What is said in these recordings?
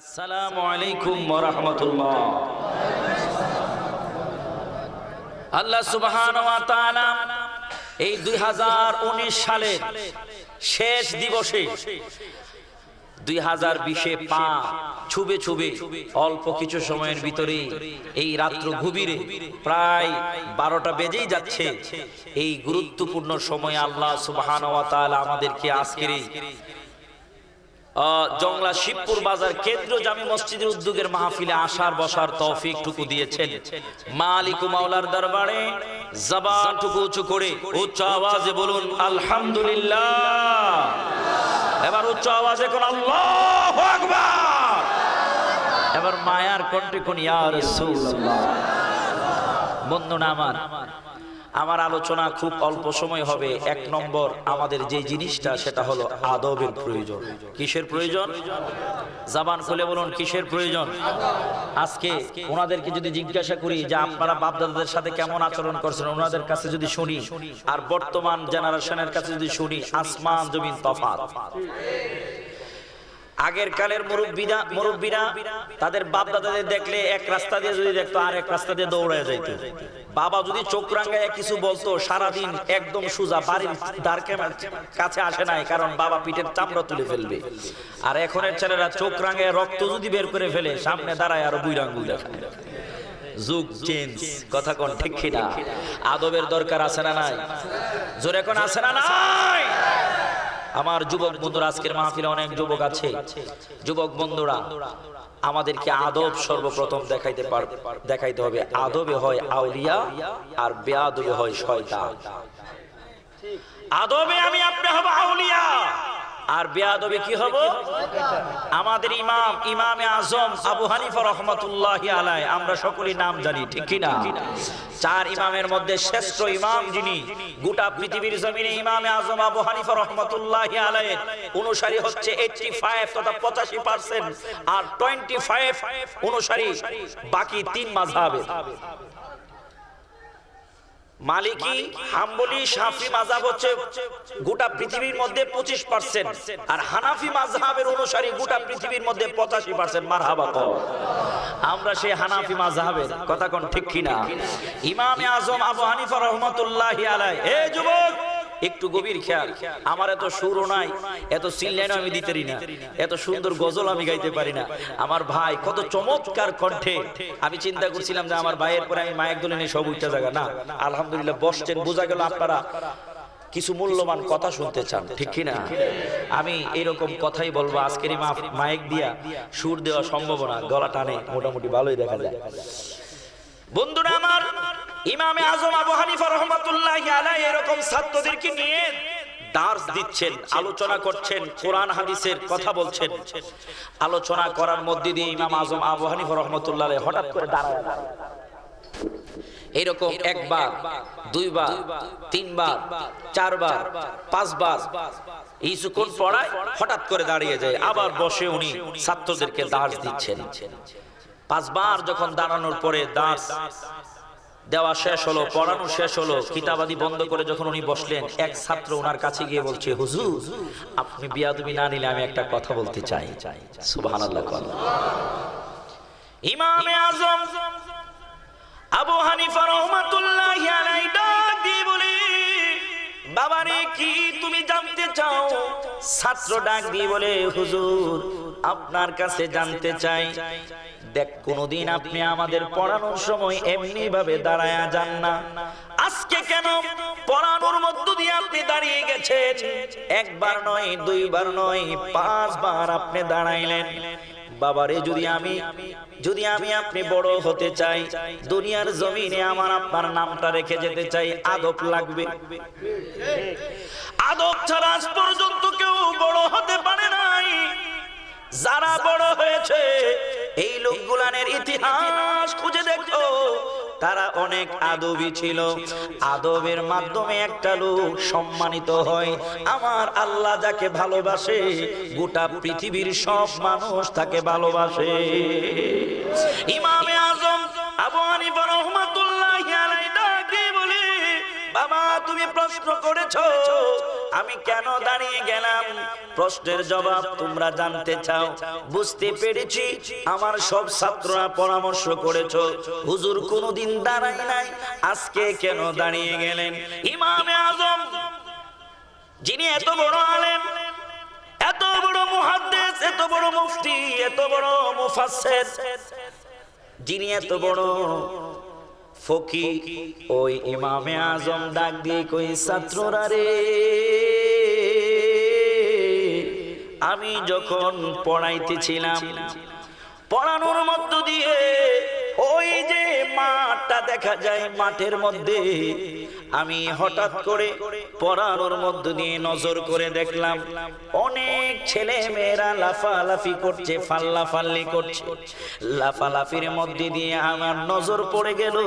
আসসালামু আলাইকুম ওয়া রাহমাতুল্লাহ। আল্লাহ সুবহানাহু ওয়া তাআলা এই 2019 সালের শেষ দিবসে 2020-এ পা ছুবে ছুবে অল্প কিছু সময়ের ভিতরে এই রাত্র গভীরে প্রায় 12টা বেজেই যাচ্ছে। এই গুরুত্বপূর্ণ সময়ে আল্লাহ সুবহানাহু ওয়া তাআলা আমাদেরকে আজকের এই জংলা শিবপুর বাজার কেন্দ্র জামি মসজিদের উদ্যোগের মাহফিলে আসার বসার তৌফিকটুকু দিয়েছেন। মালিক ও মাওলার দরবারে জবানটুকু উঁচু করে উচ্চ আওয়াজে বলুন আলহামদুলিল্লাহ। এবার উচ্চ আওয়াজে কোন আল্লাহু আকবার। এবার মায়ার কণ্ঠে কোন ইয়া রাসূলুল্লাহ। বন্ধুরা আমার আলোচনা খুব অল্প সময় হবে। এক নম্বর, আমাদের যে জিনিসটা সেটা হলো আদবের প্রয়োজন। কিসের প্রয়োজন? জবান খুলে বলুন কিসের প্রয়োজন? আজকে ওনাদেরকে যদি জিজ্ঞাসা করি যে আপনারা বাপ-দাদাদের সাথে কেমন আচরণ করছেন, ওনাদের কাছে যদি শুনি আর বর্তমান জেনারেশনের কাছে যদি শুনি, আসমান জমিন তফাৎ। আগের কালের মুরব্বীরা তাদের বাপ দাদাদের দেখলে এক রাস্তা দিয়ে যদি দেখতো আর এক রাস্তা দিয়ে দৌড়ে যাইতো। বাবা যদি চোখ রাঙায় কিছু বলতো সারাদিন একদম সোজা, বাড়ির দ্বারকের কাছে আসে নাই, কারণ বাবা পিঠের চামড়া তুলে ফেলবে। আর এখনের ছেলেরা চোখ রাঙায় রক্ত যদি বের করে ফেলে সামনে দাঁড়ায় আর বুই আঙ্গুল দেখায়। যুগ চেঞ্জ, কথা কোন ঠিক কিনা? আদবের দরকার আছে না নাই? জোরে কোন আছে না নাই? আমার যুবক বন্ধুরা, আজকের মাহফিলে অনেক যুবক আছে। যুবক বন্ধুরা, আমাদেরকে আদব সর্বপ্রথম দেখাইতে হবে। আদবে হয় আউলিয়া আর বেয়াদবে হয় শয়তান। আদবে আমি আপনি হব আউলিয়া আর বেয়াদবে কি হব? আমাদের ইমামে আজম আবু হানিফা রাহমাতুল্লাহি আলাইহি, আমরা সকলেই নাম জানি, ঠিক কি না? 4 ইমামের মধ্যে শ্রেষ্ঠ ইমাম যিনি, গোটা পৃথিবীর জমিনে ইমামে আজম আবু হানিফা রাহমাতুল্লাহি আলাইহি অনুসারী হচ্ছে 85 তথা 85%, আর 25 অনুসারী বাকি 3 মাযহাবে। মালিকি, হাম্বলি, শাফি মাযহাব হচ্ছে গোটা পৃথিবীর মধ্যে 25%, আর হানাফি মাযহাবের অনুসারী গোটা পৃথিবীর মধ্যে 85%। মারহাবা কও। আমরা সেই হানাফি মাযহাবের, কথা কোন ঠিক কিনা? ইমামে আজম আবু হানিফা রাহমাতুল্লাহি আলাইহি। হে যুবক, একটু গভীর খেয়াল। আমার এত সুরও নাই, এত সিললাইনও আমি দিতেরি না, এত সুন্দর গজল আমি গাইতে পারি না। আমার ভাই কত চমৎকার কণ্ঠে। আমি চিন্তা করছিলাম যে আমার ভাইয়ের পরে আমি মাইক ধরে নিয়ে সব উঠতে জায়গা না, আলহামদুলিল্লাহ বসছেন। বোঝা গেল আপনারা কিছু মূল্যবান কথা শুনতে চান, ঠিক কিনা? আমি এরকম কথাই বলবো। আজকের মাইক দিয়া সুর দেওয়া সম্ভব না, গলা টানে মোটামুটি ভালোই দেখা যায়। বন্ধুরা আমার, ইমামে আজম আবু হানিফা রাহমাতুল্লাহি আলাইহি এরকম ছাত্রদেরকে নিয়ে দার্স দিচ্ছেন, আলোচনা করছেন, কোরআন হাদিসের কথা বলছেন। আলোচনা করার মধ্যে দিয়ে ইমাম আজম আবু হানিফা রাহমাতুল্লাহি আলাইহি হঠাৎ করে দাঁড়ায়। এরকম একবার, দুইবার, তিনবার, চারবার, পাঁচবার কিছুক্ষণ পড়ায় হঠাৎ করে দাঁড়িয়ে যায়, আবার বসে উনি ছাত্রদেরকে দার্স দিচ্ছেন। 5 বার যখন দাঁড়ানোর পরে দার্স দেওয়া শেষ হলো, পড়ানো শেষ হলো, কিতাবাদি বন্ধ করে যখন উনি বসলেন, এক ছাত্র ওনার কাছে গিয়ে বলছে, হুজুর আপনি বিয়াদবি না নিলে আমি একটা কথা বলতে চাই। সুবহানাল্লাহ। ইমামে আজম আবু হানিফা রাহমাতুল্লাহি আলাইহি ডাক দিয়ে বলে, বাবারে কি তুমি জানতে চাও? ছাত্র ডাক দিয়ে বলে, হুজুর আপনার কাছে জানতে চাই, দেখ কোনদিন আপনি আমাদের পড়ানোর সময় এমনি ভাবে দাঁড়ায়া যান না, আজকে কেন পড়ানোর মধ্য দিয়ে আপনি দাঁড়িয়ে গেছেন? একবার নয়, দুইবার নয়, 5 বার আপনি দাঁড়াইলেন। বাবারে, যদি আমি আপনি বড় হতে চাই, দুনিয়ার জমিনে আমার আপনার নামটা রেখে যেতে চাই, আদব লাগবে। আদব ছাড়া আজ পর্যন্ত কেউ বড় হতে পারে নাই। যারা বড় হয়েছে এই লোকগুলানের ইতিহাস খুঁজে দেখো, তারা অনেক আদবী ছিল। আদবের মাধ্যমে একটা লোক সম্মানিত হয়। আমার আল্লাহ যাকে ভালোবাসে, গোটা পৃথিবীর সব মানুষ তাকে ভালোবাসে। ইমামে আজম আবু হানিফা রাহমাতুল্লাহি আলাইহি ডাকে বলে, বাবা তুমি প্রশ্ন করেছো, আমি কেন দাঁড়িয়ে গেলাম? প্রশ্নের জবাব তোমরা জানতে চাও। বুঝতে পেরেছি আমার সব ছাত্ররা পরামর্শ করেছো, হুজুর কোনোদিন দাঁড়ায় নাই, আজকে কেন দাঁড়িয়ে গেলেন? ইমামে আজম যিনি এত বড় আলেম, এত বড় মুহাদ্দিস, এত বড় মুফতি, এত বড় মুফাসসির, যিনি এত বড় ফকি, ওই ইমামে আজম ডাক দিয়ে কই, ছাত্ররা রে, আমি যখন পড়াইতেছিলাম, পড়ানোর মধ্য দিয়ে ওই যে মাঠটা দেখা যায়, মাঠের মধ্যে আমি হঠাৎ করে পড়ানোর মধ্য দিয়ে নজর করে দেখলাম অনেক ছেলে মেয়েরা লাফালাফি করছে, ফাল্লাফাল্লি করছে। লাফালাফির মধ্যে দিয়ে আমার নজর পড়ে গেল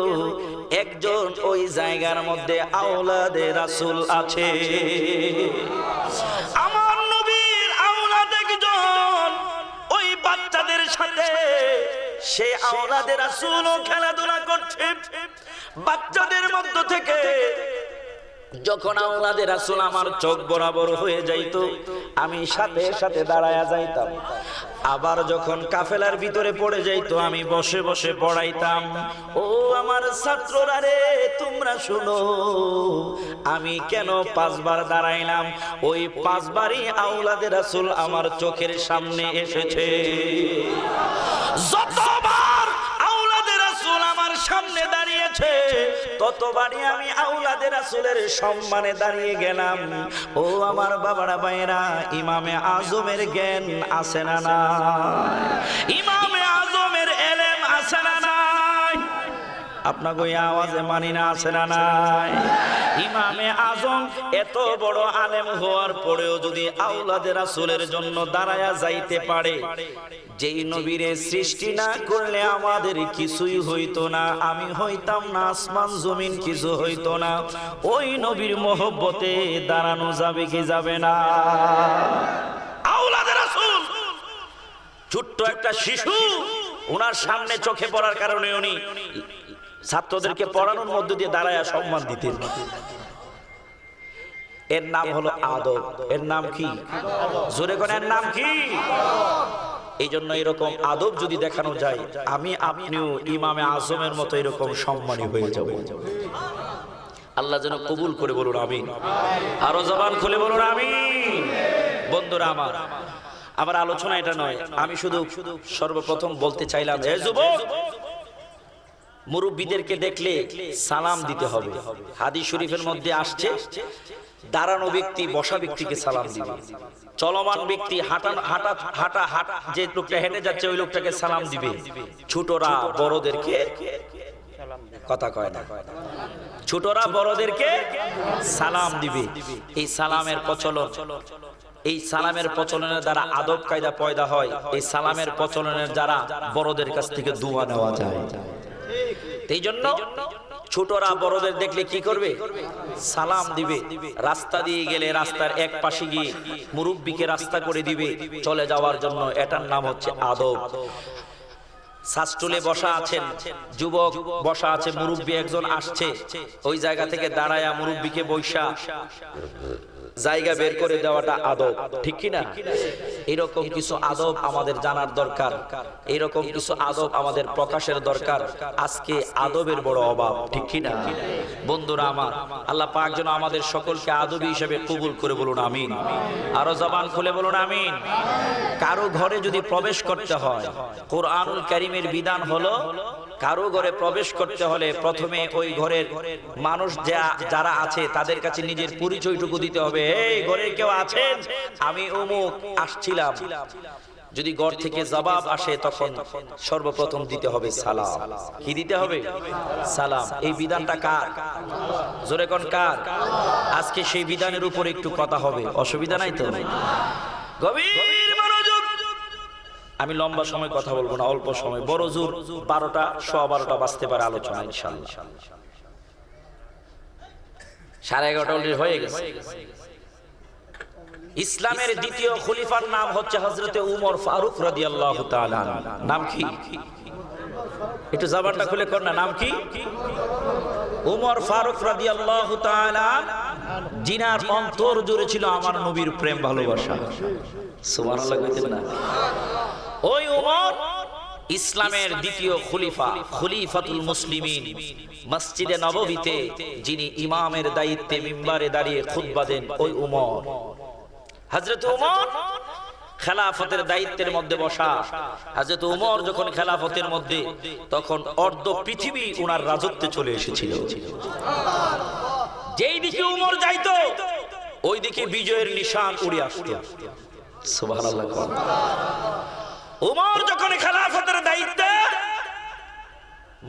একজন ওই জায়গার মধ্যে আওলাদে রাসূল আছে। আমার নবীর আওলাদ একজন ওই বাচ্চাদের সাথে, সে আওলাদে রাসূলও খেলাধুলা করছে। বাচ্চাদের মধ্য থেকে যখন আওলাদে রাসূল আমার চোখ বরাবর হয়ে যাইত, আমি সাথে সাথে দাঁড়ায়া যাইতাম। আবার যখন কাফেলার ভিতরে পড়ে যাইতো, আমি বসে বসে পড়াইতাম। ও আমার ছাত্ররা রে, তোমরা শুনো, আমি কেন 5 বার দাঁড়াইলাম? ওই 5 বারই আওলাদে রাসূল আমার চোখের সামনে এসেছে। যতবার আওলাদে রাসূল আমার সামনে দাঁড়িয়েছে, ততবারই আমি আওলাদে রাসূলের সম্মানে দাঁড়িয়ে গেলাম। ও আমার বাবারা ভাইরা, ইমামে আজমের জ্ঞান আছে না নাই? ইমামে আজমের ইলম আছে না নাই? আপনাকে ওই আওয়াজে মানি না, আছে না নাই? ইমামে আজম এত বড় আলেম হওয়ার পরেও যদি আওলাদে রাসূলের জন্য দাঁড়ায়া যাইতে পারে, যেই নবীরে সৃষ্টি না করলে আমাদের কিছুই হইতো না, আমি হইতাম না, আসমান জমিন কিছু হইতো না, ওই নবীর মহব্বতে দাঁড়ানো যাবে কি যাবে না? আওলাদে রাসূল ছোট্ট একটা শিশু, ওনার সামনে চোখে পড়ার কারণে উনি ছাত্রদেরকে পড়ানোর মধ্য দিয়ে দাঁড়ায়া সম্মান দিতেন। এর নাম হলো আদব। এর নাম কি? জোরে কোন এর নাম কি? এই জন্য এরকম আদব যদি দেখানো যায়, আমি আপনিও ইমামে আজমের মতো এরকম সম্মানী হয়ে যাব। আল্লাহ যেন কবুল করে, বলুন আমিন। আরো জবান খুলে বলুন আমিন। বন্ধুরা আমার, আমার আলোচনা এটা নয়, আমি শুধু সর্বপ্রথম বলতে চাইলাম, হে যুবক, মুরব্বীদেরকে দেখলে সালাম দিতে হবে। হাদিস শরীফের মধ্যে আসছে, দাঁড়ানো ব্যক্তি বসা ব্যক্তিকে সালাম দিবে, চলমান ব্যক্তি হাঁটা যে লোকটা হেঁটে যাচ্ছে ওই লোকটাকে সালাম দিবে, ছোটরা বড়দেরকে, কথা কয় না, ছোটরা বড়দেরকে সালাম দিবে। এই সালামের প্রচলন, এই সালামের প্রচলনের দ্বারা আদব কায়দা পয়দা হয়। এই সালামের প্রচলনের দ্বারা বড়দের কাছ থেকে দোয়া নেওয়া যায়। এই জন্য ছোটরা বড়দের দেখলে কি করবে? সালাম দিবে। রাস্তা দিয়ে গেলে রাস্তার এক পাশে গিয়ে মুরব্বিকে রাস্তা করে দিবে চলে যাওয়ার জন্য। এটার নাম হচ্ছে আদব। শাস্তুলে বসা আছেন, যুবক বসা আছে, মুরব্বি একজন আসছে, ওই জায়গা থেকে দাঁড়ায়া মুরব্বিকে বৈশা জায়গা বের করে দেওয়াটা আদব, ঠিক কি না? এরকম কিছু আদব আমাদের জানার দরকার, এরকম কিছু আদব আমাদের প্রকাশের দরকার। আজকে আদবের বড় অভাব, ঠিক কি না? বন্ধুরা আমার, আল্লাহ পাক যেন আমাদের সকলকে আদবী হিসেবে কবুল করে, বলুন আমিন। আরো জবান খুলে বলুন আমিন। কারো ঘরে যদি প্রবেশ করতে হয়, কোরআনুল কারীমের বিধান হলো, কারো ঘরে প্রবেশ করতে হলে প্রথমে ওই ঘরের মানুষ যারা আছে তাদের কাছে নিজের পরিচয়টুকু দিতে হবে। এই ঘরে কেউ আছেন? আমি অমুক, আসছিলাম। যদি ঘর থেকে জবাব আসে, তখন সর্বপ্রথম দিতে হবে সালাম। কি দিতে হবে? সালাম। এই বিধানটা কার? জোরে কোন কার? আজকে সেই বিধানের উপর একটু কথা হবে, অসুবিধা নাই তো? গভীর মনোযোগ। আমি লম্বা সময় কথা বলবো না, অল্প সময়, বড় জোর 12টা 12:15 বাজতে পারে আলোচনা ইনশাআল্লাহ। 11:30 অলরেডি হয়ে গেছে। ইসলামের দ্বিতীয় খলিফার নাম হচ্ছে হযরতে উমর ফারুক রাদিয়াল্লাহু তাআলা। নাম কি? একটু জবানটা খুলে কর না, নাম কি? উমর ফারুক রাদিয়াল্লাহু তাআলা জিনার অন্তর জুড়ে ছিল আমার নবীর প্রেম ভালোবাসা। সুবহানাল্লাহ কইতেন না? ওই ওমর ইসলামের দ্বিতীয় খলিফা, খলিফাতুল মুসলিমিন, মসজিদে নববীতে যিনি ইমামের দায়িত্বে মিম্বারে দাঁড়িয়ে খুতবা দেন, ওই ওমর, হযরত ওমর খেলাফতের দায়িত্বের মধ্যে বসা। হযরত ওমর যখন খেলাফতের মধ্যে, তখন অর্ধ পৃথিবী ওনার রাজত্বে চলে এসেছিল। যেই দিকে ওমর যাইতো ওই দিকে বিজয়ের নিশান উড়ে আসতো। সুবহানাল্লাহ। ওমর যখন খেলাফতের দায়িত্বে,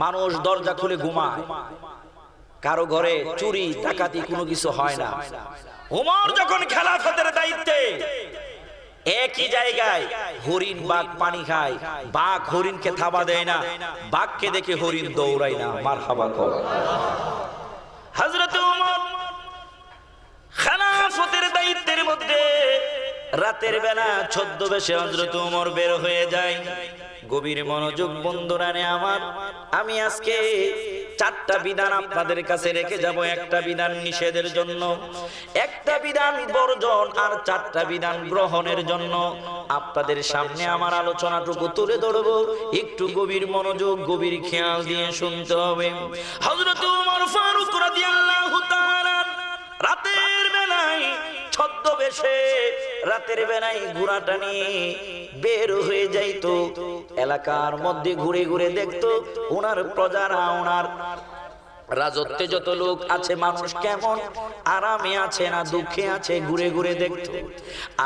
মানুষ দরজা খুলে ঘুমায়, কারো ঘরে চুরি ডাকাতি কোনো কিছু হয় না। ওমর যখন খেলাফতের দায়িত্বে, একই জায়গায় হরিণ বাঘ পানি খায়, বাঘ হরিণকে থাবা দেয় না, বাঘকে দেখে হরিণ দৌড়ায় না। মারহাবা কর। হযরত ওমর খেলাফতের দায়িত্বের মধ্যে রাতের বেলা ছদ্মবেশে হযরত ওমর বের হয়ে যায়। গভীর মনোযোগ বন্ধুরা রে আমার, আমি আজকে 4টা বিধান আপনাদের কাছে রেখে যাব। একটা বিধান নিষেধের জন্য, একটা বিধান বর্জন, আর 4টা বিধান গ্রহণের জন্য। আপনাদের সামনে আমার আলোচনাটুকু তুলে ধরবো, একটু গভীর মনোযোগ গভীর খেয়াল দিয়ে শুনতে হবে। হযরত ওমর ফারুক রাদিয়াল্লাহু তাআলা রাতের বেলায় ছদ্মবেশে, রাতের বেলায় ঘোড়াটা নিয়ে বের হয়ে যাইতো, এলাকার মধ্যে ঘুরে ঘুরে দেখতো ওনার প্রজারা, ওনার রাজত্বে যত লোক আছে, মানুষ কেমন আরামে আছে না দুঃখে আছে, ঘুরে ঘুরে দেখতো।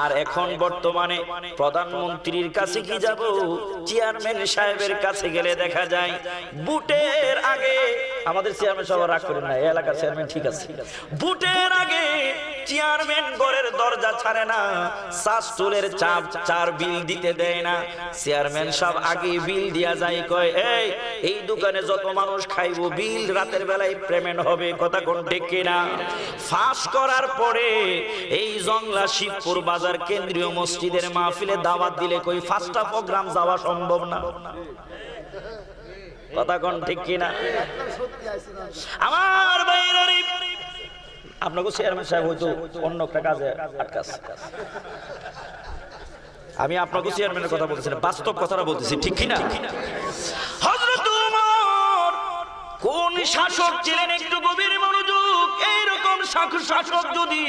আর এখন বর্তমানে প্রধানমন্ত্রীর কাছে কি যাব, চেয়ারম্যান সাহেবের কাছে গেলে দেখা যায় বুটের আগে, আমাদের চেয়ারম্যান সবার রাগ করেন না, এই এলাকার চেয়ারম্যান ঠিক আছে, বুটের আগে চেয়ারম্যান ঘরের দরজা ছাড়ে না, শাস্তুলের চাপ 4 বিল দিতে দেয় না। চেয়ারম্যান সব আগে বিল দিয়া যায়, কয় এই দোকানে যত মানুষ খাইবো বিল রাতের বেলায় পেমেন্ট হবে। কথা কোন ঠিক কিনা? ফাঁস করার পরে এই জংলা শিবপুর বাজার কেন্দ্রীয় মসজিদের মাহফিলে দাওয়াত দিলে কই 5টা প্রোগ্রাম যাওয়া সম্ভব না। কথা কোন ঠিক কিনা? আমার ভাইরা, আপনাকে চেয়ারম্যান সাহেব হয়তো অন্য একটা কাজে আটকাছে, আমি আপনাকে চেয়ারম্যানের কথা বলতেছি না, বাস্তব কথাটা বলতেছি, ঠিক কিনা? হযরত ওমর কোন শাসক ছিলেন, একটু গভীর মনোযোগ। এইরকম শাসক যদি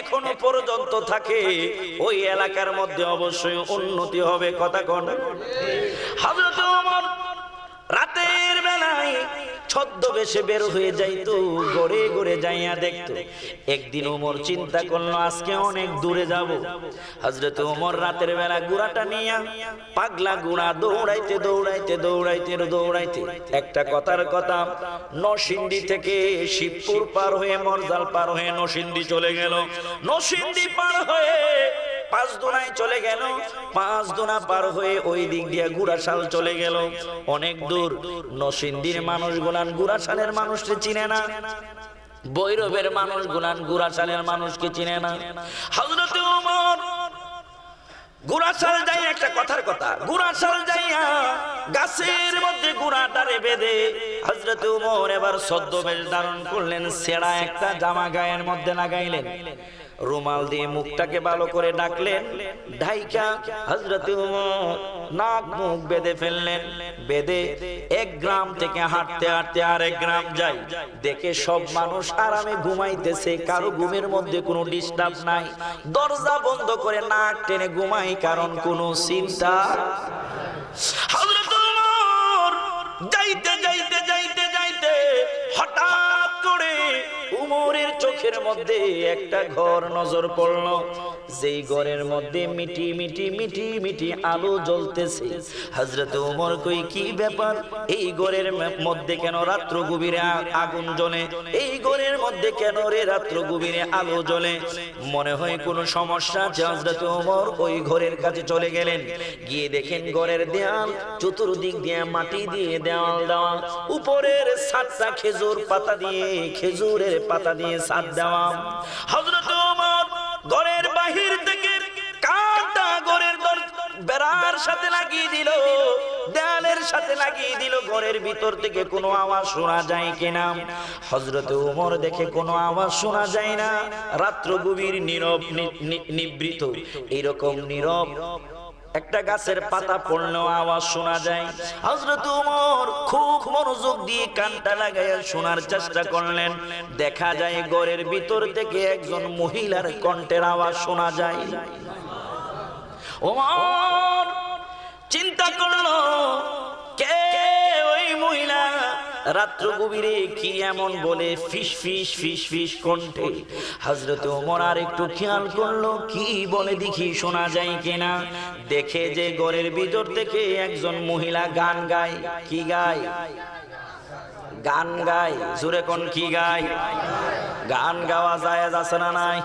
এখনো পর্যন্ত থাকে, ওই এলাকার মধ্যে অবশ্যই উন্নতি হবে। কথা কোন? হযরত ওমর রাতের বেলায় ছদ্মবেশে বের হয়ে যাইতো, গড়ে গড়ে যাইয়া দেখতো। একদিন ওমর চিন্তা করলো আজকে অনেক দূরে যাব। হযরত ওমর রাতের বেলা ঘোড়াটা নিয়ে, পাগলা ঘোড়া, দৌড়াইতে দৌড়াইতে দৌড়াইতে দৌড়াইতে, একটা কথার কথা, নরসিংদী থেকে শিবপুর পার হয়ে মরজাল পার হয়ে নরসিংদী চলে গেল। নরসিংদী পার হয়ে 5 দুনায় চলে গেল, 5 দুনা পার হয়ে ওই দিক দিয়ে গুড়াশাল চলে গেল। অনেক দূর। নরসিংদীর মানুষ গুলান গুড়াশালের মানুষকে চিনে না, বৈরবের মানুষ গুলান গুড়াশালের মানুষকে চিনে না। হযরত ওমর গুড়াশাল যাই, একটা কথার কথা, গুড়াশাল যাইয়া গাছের মধ্যে গুড়াটারে বেঁধে হযরত ওমর এবার ছদ্মবেশ ধারণ করলেন, ছেঁড়া একটা জামা গায়ের মধ্যে লাগাইলেন, রুমাল দিয়ে মুখটাকে ভালো করে ঢাকলেন, ঢাইকা হযরত ওমর নাক মুখ বেঁধে ফেললেন। বেঁধে 1 গ্রাম থেকে হাঁটতে হাঁটতে আরেক গ্রাম যাই, দেখে সব মানুষ আরামে ঘুমাইতেছে, কারো ঘুমের মধ্যে কোনো ডিস্টার্ব নাই, দরজা বন্ধ করে নাক টেনে ঘুমাই, কারণ কোনো চিন্তা। হযরত ওমর যাইতে যাইতে যাইতে যাইতে হঠাৎ করে উমরের চোখের মধ্যে একটা ঘর নজর পড়লো, যেই ঘরের মধ্যে মিটি মিটি মিটি মিটি আলো জ্বলতেছে। হযরত ওমর কই কি ব্যাপার, এই ঘরের মধ্যে কেন রাত্র গভীরে আগুন জ্বলে, এই ঘরের মধ্যে কেন রে রাত্র গভীরে আলো জ্বলে, মনে হয় কোনো সমস্যা আছে। হযরত ওমর ওই ঘরের কাছে চলে গেলেন, গিয়ে দেখেন ঘরের দেয়াল চতুর্দিক দিয়ে মাটি দিয়ে দেওয়াল দেওয়া, উপরের ছাদটা খেজুর পাতা দিয়ে, খেজুরের পাতা দিয়ে ছাদ দেওয়া। হযরত ওমর ঘরের বাহির থেকে কাঁটা ঘরের বেড়ার সাথে লাগিয়ে দিল, দেয়ালের সাথে লাগিয়ে দিল ঘরের ভিতর থেকে কোনো আওয়াজ শোনা যায় কিনা। হযরত ওমর দেখে কোনো আওয়াজ শোনা যায় না, রাত্র গভীর নীরব নিভৃত, এরকম নীরব একটা গাছের পাতা পড়লেও আওয়াজ শোনা যায়। হযরত ওমর খুব মনোযোগ দিয়ে কানটা লাগাইয়া শোনার চেষ্টা করলেন। দেখা যায় ঘরের ভিতর থেকে একজন মহিলার কণ্ঠের আওয়াজ শোনা যায়। ওমর চিন্তা করলো, কে ওই মহিলা, রাত্র গভীরে কি এমন বলে ফিস ফিস ফিস ফিস কণ্ঠে। হযরত ওমর আর একটু খেয়াল করলো কি বলে দেখি শোনা যায় কিনা। দেখে যে ঘরের ভিতর থেকে একজন মহিলা গান গায়। কি গায়? গান গায়। জোরে কোন কি গায়? গান গাওয়া জায়েজ আছে না নাই?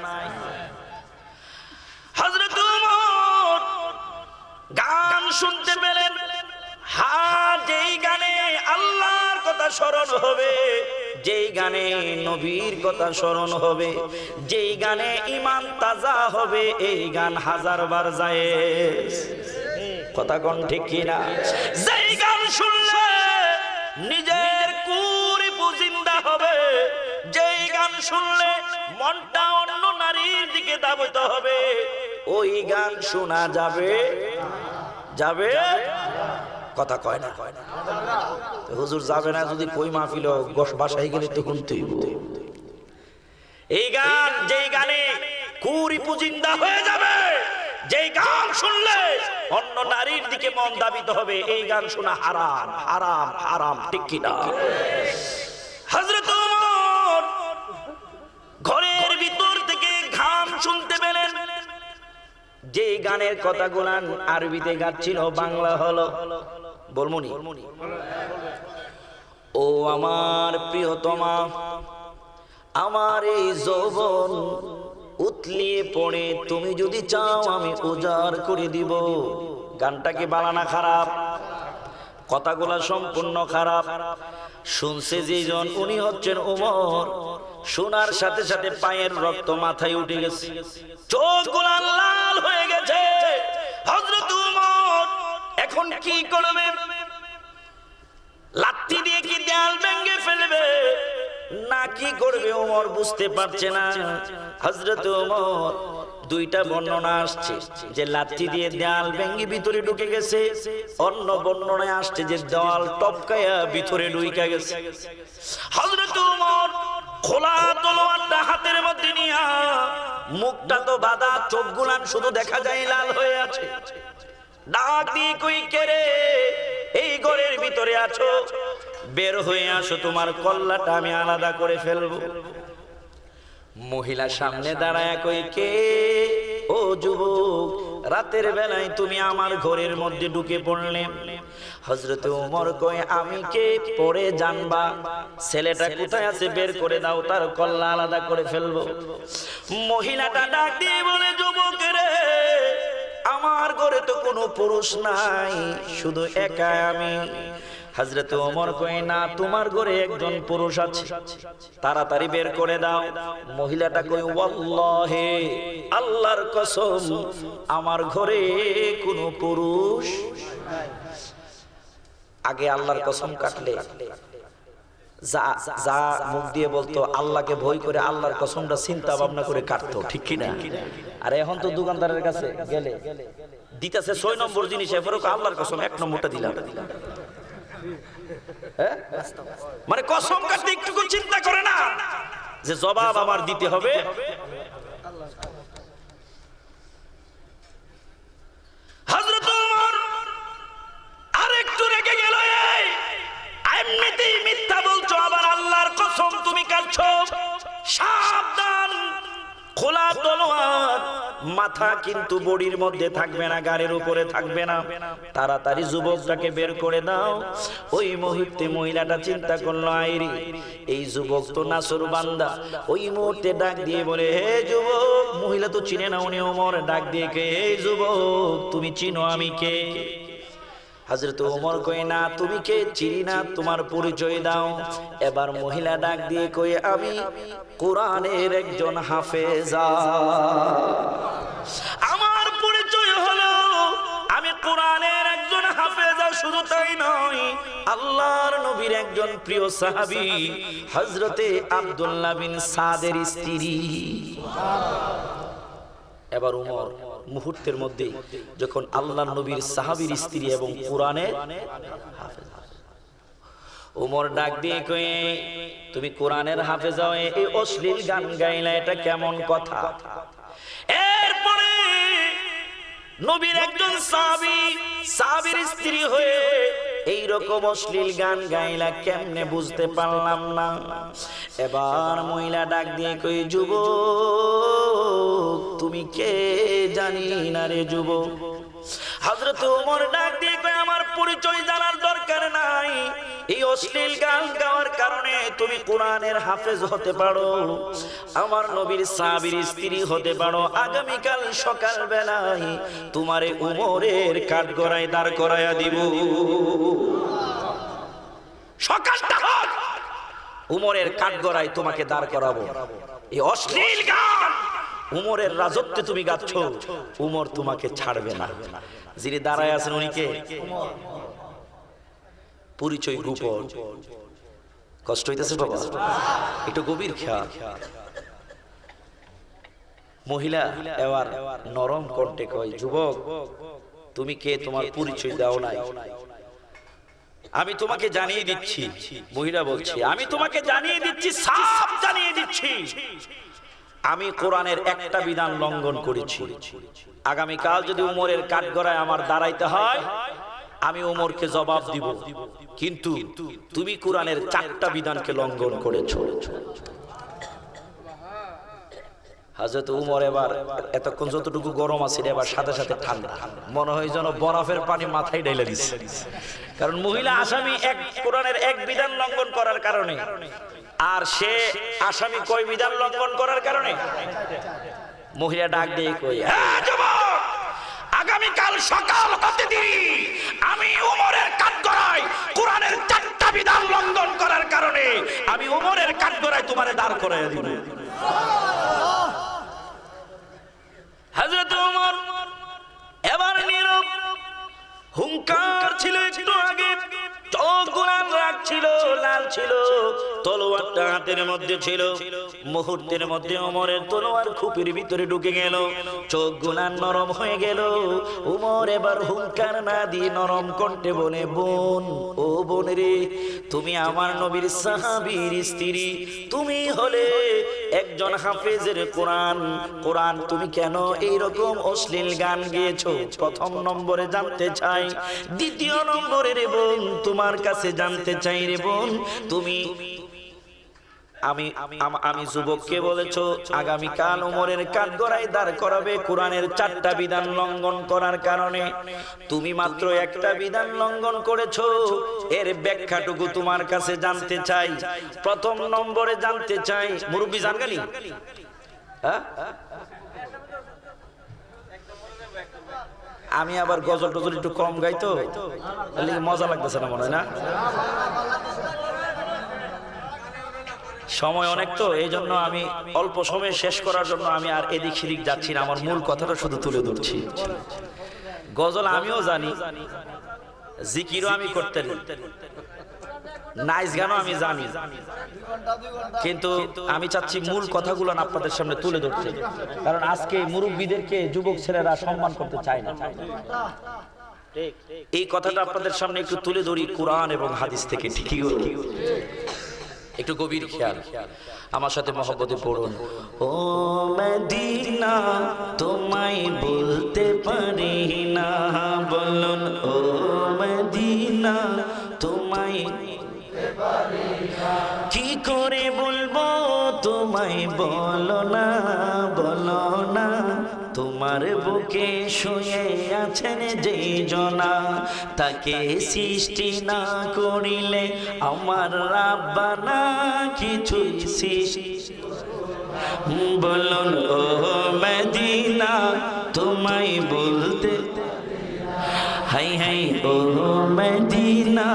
হযরত ওমর গান শুনতে পেলেন। যেই গানে আল্লাহর কথা স্মরণ হবে, যেই গানে নবীর কথা স্মরণ হবে, যেই গানে ঈমান তাজা হবে, এই গান হাজারবার জায়েজ। কথা কোন ঠিক কিনা? যেই গান শুনলে নিজের কুরিপু জিন্দা হবে, যেই গান শুনলে মনটা অন্য নারীর দিকে ধাবিত হবে, ওই গান শোনা যাবে যাবে। কথা কয় না, হুজুর যাবে না যদি কই মাহফিল বাসায় গেলে তো শুনতেই। এই গান, যেই গানে কুরিপু জিন্দা হয়ে যাবে, যেই গান শুনলে অন্য নারীর দিকে মন ধাবিত হবে, এই গান শোনা হারাম হারাম হারাম। ঠিক কিনা? হযরত ওমর ঘরের ভিতর থেকে গান শুনতে পেলেন। যে গানের কথাগুলো আরবিতে গাচ্ছিল বাংলা হলো, বলমুনি, ও আমার প্রিয়তমা, আমার এই যৌবন উতলিয়ে পড়ে তুমি যদি চাও আমি উজাড় করে দিব। গানটা কি বানানা খারাপ? কথাগুলা সম্পূর্ণ খারাপ। শুনছে যেজন উনি হচ্ছেন ওমর। শোনার সাথে সাথে পায়ের রক্ত মাথায় উঠে গেছে, চোখগুলা লাল হয়ে গেছে। হযরত ওমর এখন কি করবে? লাঠি দিয়ে কি দেয়াল ভেঙে ফেলবে না কি করবে ওমর বুঝতে পারছে না। হযরত ওমর দুইটা বর্ণনা আসছে যে লাঠি দিয়ে দেয়াল ভেঙে ভিতরে ঢুকে গেছে, অন্য বর্ণনায় আসছে যে দেওয়াল টপকায়া ভিতরে ঢুকে গেছে। হযরত ওমর খোলা তলোয়ারটা হাতের মধ্যে নিয়া, মুখটা তো বাঁধা, চোখগুলান শুধু দেখা যায় লাল হয়ে আছে। ডাক দিয়ে কই, কে রে? এই ঘরের ভিতরে আছো, বের হয়ে আসো, তোমার কল্লাটা আমি আলাদা করে ফেলবো। মহিলা সামনে দাঁড়ায় কই, কে? ও যুবক, রাতের বেলায় তুমি আমার ঘরের মধ্যে ঢুকে পড়লে। হযরত ওমর কয়, আমি কে পরে জানবা, ছেলেটা কোথায় আছে বের করে দাও, তার কল্লা আলাদা করে ফেলবো। মহিলাটা ডাক দিয়ে বলে, যুবক রে, আমার ঘরে তো কোনো পুরুষ নাই, শুধু একা আমি। হযরত ওমর কয়, না, তোমার ঘরে একজন পুরুষ আছে, তাড়াতাড়ি বের করে দাও। মহিলাটা কয়, ওয়াল্লাহি, আল্লাহর কসম, আমার ঘরে কোনো পুরুষ। আগে আল্লাহর কসম কাটলে যা যা মুখ দিয়ে বলতো, আল্লাহকে ভয় করে আল্লাহর কসমটা চিন্তা ভাবনা করে কাটতো, ঠিক কিনা? আর এখন তো দোকানদারের কাছে গেলে দিতেছে 6 নম্বর জিনিস, এরপরে আল্লাহর কসম 1 নম্বরটা দিলাম। মানে কসম কাটতে একটু চিন্তা করে না যে জবাব আমার দিতে হবে। হযরত ওমর আরেকটু রেগে গেল, এমনিতেই মিথ্যা বলছো, আবার আল্লাহর কসম তুমি কাটছো, সাবধান। খোলা তলোয়ার, মাথা কিন্তু বডির মধ্যে থাকবে না, গাড়ির উপরে থাকবে না, তাড়াতাড়ি যুবকটাকে বের করে দাও। ওই মুহূর্তে মহিলাটা চিন্তা করলো, আইরি, এই যুবক তো নাসর বান্দা। ওই মুহূর্তে ডাক দিয়ে বলে, হে যুবক, মহিলা তো চিনে না উনি ওমর, ডাক দিয়ে কে? হে যুবক, তুমি চিনো আমি কে? হযরত ওমর কয়, না, তুমি কে? চিনি না, তোমার পরিচয় দাও। এবার মহিলা ডাক দিয়ে কয়, আমি কোরআনের একজন হাফেজা, আমার পরিচয় হলো আমি কোরআনের একজন হাফেজা। শুধু তাই নয়, আল্লাহর নবীর একজন প্রিয় সাহাবী হযরতে আব্দুল্লাহ বিন সাদের স্ত্রী। এবার উমর মুহূর্তের মধ্যে যখন আল্লাহর নবীর সাহাবীর স্ত্রী এবং কোরআনের হাফেজ, উমর ডাক দিয়ে কয়ে, তুমি কোরআনের হাফেজ হয়ে এই অশ্লীল গান গাইলা, এটা কেমন কথা? এরপরে নবীর একজন সাহাবী, সাহাবীর স্ত্রী হয়ে এই রকম অশ্লীল গান গাইলা কেমনে বুঝতে পারলাম না। এবার মহিলা ডাক দিয়ে কই, যুবক তুমি কে জানি না রে যুবক। হযরত ওমর ডাক দিয়ে কই, আমার পরিচয় জানার দরকার নাই, এই অশ্লীল গান গাওয়ার কারণে তুমি কোরআনের হাফেজ হতে পারো, আমার নবীর সাহাবীর স্ত্রী হতে পারো। আগামীকাল সকাল বেলায় তোমারে উমরের কাঠগড়ায় দাঁড় করাইয়া দিব। সকালটা হোক, উমরের কাঠগড়ায় তোমাকে দাঁড় করাবো। এই অশ্লীল গান উমরের রাজত্বে তুমি গাচ্ছ, উমর তোমাকে ছাড়বে না। যিনি দাঁড়ায় আছেন উনি কে? পরিচয় গোপন। কষ্ট হইতেছে বাবা? একটু গভীর খেয়াল। মহিলা এবার নরম কণ্ঠে কয়, যুবক তুমি কে? তোমার পরিচয় দাও নাই। আমি তোমাকে জানিয়ে দিচ্ছি। মহিলা বলছি, আমি তোমাকে জানিয়ে দিচ্ছি, সাফ জানিয়ে দিচ্ছি, আমি কোরআনের একটা বিধান লঙ্ঘন করেছি। আগামীকাল যদি উমরের কাঠগড়ায় আমার দাঁড়াইতে হয়, আমি উমরকে জবাব দিব, কিন্তু তুমি কোরআনের 4টা বিধানকে লঙ্ঘন করেছো। হযরত উমর এবার এতক্ষণ যতটুকু গরম আছিল এবার সাথে সাথে ঠান্ডা, মনে হয় যেন বরফের পানি মাথায় ঢেলে দিচ্ছে। কারণ মহিলা আসামি এক কোরআনের এক বিধান লঙ্ঘন করার কারণে, আর সে আসামি কয় বিধান লঙ্ঘন করার কারণে। মহিলা ডাক দিয়ে কই, হ্যাঁ যুবক, আগামীকাল সকাল হতে দেরি আমি উমরের কাঠগড়ায় কোরআনের 4টা বিধান লঙ্ঘন করার কারণে আমি উমরের কাঠগড়ায় তোমারে দাঁড় করাইয়া দিব। হযরত উমর এবার নীরব, হুঙ্কার ছিল একটু আগে, চোখ গোলান রাখছিল, লাল ছিল, তলোয়ারটা হাতের মধ্যে ছিল। মুহূর্তের মধ্যে ওমরের তলোয়ার খুপির ভিতরে ঢুকে গেল, চোখ গোলান নরম হয়ে গেল। উমর এবার হুঙ্কার না দিয়ে নরম কণ্ঠে বলে, বোন, ও বোন রে, তুমি আমার নবীর সাহাবীর স্ত্রী, তুমি হলে একজন হাফেজের কোরআন। কোরআন তুমি কেন এই রকম অশ্লীল গান গেয়েছো? প্রথম নম্বরে জানতে চাই। দ্বিতীয় নম্বরে রে বোন, তোমার কাছে জানতে চাই রে বোন, তুমি আমি যুবককে বলেছো আগামীকাল উমরের কাঠগড়ায় দাঁড় করাবে কোরআনের 4টা বিধান লঙ্ঘন করার কারণে। তুমি মাত্র একটা বিধান লঙ্ঘন করেছো, এর ব্যাখ্যাটুকু তোমার কাছে জানতে চাই। প্রথম নম্বরে জানতে চাই, মুরব্বি জানগানি, হ্যাঁ আমি আবার গজল টজল একটু কম গাই, তো মজা লাগতেছে না মনে হয় না? সময় অনেক, তো এই জন্য আমি অল্প সময়ে শেষ করার জন্য আমি আর এদিক সেদিক যাচ্ছি না, আমার মূল কথাটা শুধু তুলে ধরছি। গজল আমিও জানি, জিকিরও আমি করতে, নাইস গানও আমি জানি, কিন্তু আমি চাচ্ছি মূল কথাগুলো আপনাদের সামনে তুলে ধরতে, কারণ আজকে মুরব্বীদেরকে যুবক ছেলেরা সম্মান করতে চায় না। এই কথাটা আপনাদের সামনে একটু তুলে ধরি কোরআন এবং হাদিস থেকে। ঠিকই একটু গভীর খেয়াল, আমার সাথে মহব্বতে পড়ুন। ও মদিনা তোমায় বলতে পারি না, বলুন ও মদিনা তোমায় কি করে বলবো তোমায়, বলো না বলো না, তোমার বুকে শুয়ে আছেন যেই জনা, তাকে সৃষ্টি না করিলে আমার রাব্বানা কিছুই সৃষ্টি। বলুন ও মদিনা তোমায় বলতে, হাই হাই ও মদিনা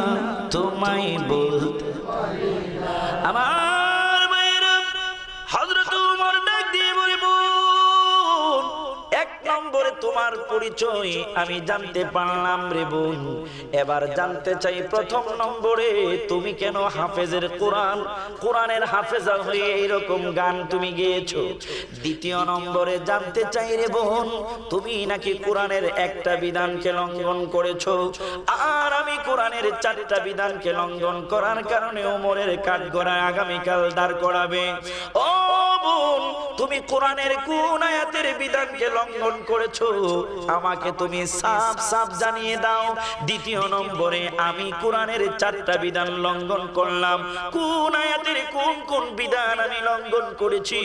তোমায় বলতে। আমার মায়েরা হযরত উমর ডাক দিয়ে বলবো, এক নম্বরে তোমার তোমার পরিচয় আমি জানতে পারলাম রে বোন। এবার জানতে চাই প্রথম নম্বরে তুমি কেন হাফেজের কোরআনের হাফেজা হয়ে এইরকম গান তুমি গেয়েছো। দ্বিতীয় নম্বরে জানতে চাই রে বোন, তুমি নাকি কোরআনের একটা বিধানকে লঙ্ঘন করেছো, আর আমি কোরআনের 4টা বিধানকে লঙ্ঘন করার কারণে ওমরের কাঠগড়ায় আগামীকাল দাঁড় করাবে। ও বোন, তুমি কোরআনের কোন আয়াতের বিধানকে লঙ্ঘন করেছো আমাকে তুমি সাফ সাফ জানিয়ে দাও। দ্বিতীয় নম্বরে আমি কোরআনের 4টা বিধান লঙ্ঘন করলাম, কোন আয়াতের কোন কোন বিধান আমি লঙ্ঘন করেছি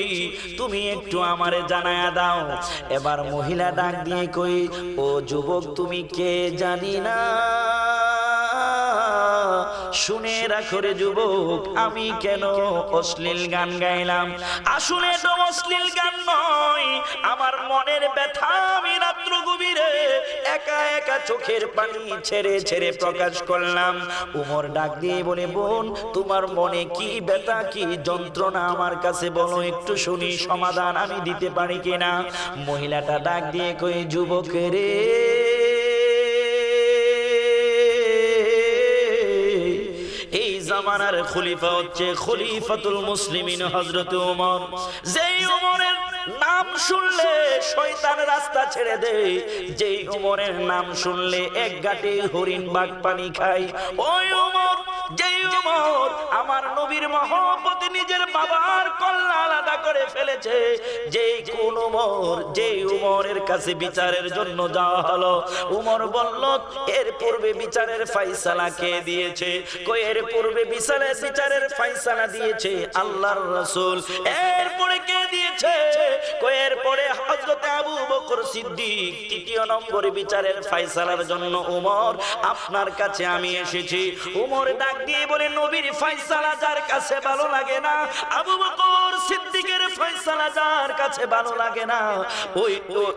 তুমি একটু আমারে জানায়া দাও। এবার মহিলা ডাক দিয়ে কই, ও যুবক তুমি কে জানি না, শুনে রাখো রে যুবক, আমি কেন অশ্লীল গান গাইলাম। আসলে তো অশ্লীল গান নয়, আমার মনের ব্যথা আমি রাত্র গভীরে একা একা চোখের পানি ছেড়ে ছেড়ে প্রকাশ করলাম। উমর ডাক দিয়ে বলে, বোন তোমার মনে কি ব্যথা কি যন্ত্রণা আমার কাছে বলো, একটু শুনি সমাধান আমি দিতে পারি কিনা। মহিলাটা ডাক দিয়ে কই, যুবক রে, এই জামানার খলিফা হচ্ছে খলিফাতুল মুসলিমিন হযরত ওমর। যেই ওমরের নাম শুনলে শয়তান রাস্তা ছেড়ে দেয়, যেই ওমরের নাম শুনলে এক গাটে হরিণ বাঘ পানি খায়, ওই ওমর, যেই ওমর আমার নবীর মহব্বতে নিজের বাবার কল্লা আলাদা করে ফেলেছে, যেই কোন ওমর, যেই ওমরের কাছে বিচারের জন্য যাওয়া হলো, ওমর বলল এর পূর্বে বিচারের ফয়সালা কে দিয়েছে? কই এর পূর্বে বিচারের ফয়সালা দিয়েছে আল্লাহর রাসূল। এরপরে কে দিয়েছে? কই এরপরে হযরত আবু বকর সিদ্দিক। তৃতীয় নম্বরে বিচারের ফয়সালার জন্য ওমর আপনার কাছে আমি এসেছি। ওমর ডাক দিয়ে বলে, নবীর ফয়সালা যার কাছে ভালো লাগে না, আবু বকর সিদ্দিকের ফয়সালা যার কাছে ভালো লাগে না,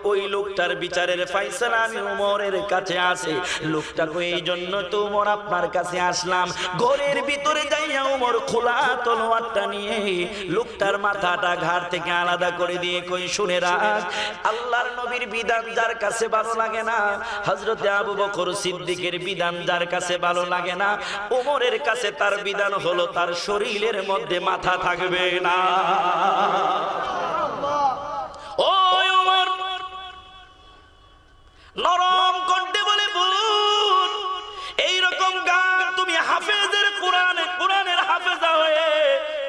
ওই লোকটার বিচারের ফয়সালা আমি ওমরের কাছে আছে। লোকটা কই, এই জন্য তো ওমর আপনার কাছে আসলাম। ঘরের ভিতরে যাইয়া ওমর খোলা তলোয়ারটা নিয়ে লোকটার মাথাটা ঘাড় থেকে আলাদা করে দিয়ে কই, শুনে রাখ, আল্লাহর নবীর বিধান যার কাছে ভালো লাগে না, হযরত আবু বকর সিদ্দিকের বিধান যার কাছে ভালো লাগে না, ওমরের কাছে তার বিধান হলো তার শরীরের মধ্যে মাথা থাকবে না। ও ওমর নরম কণ্ঠে বলে, বোন এইরকম গান তুমি হাফেজের কোরআনের হাফেজা হয়ে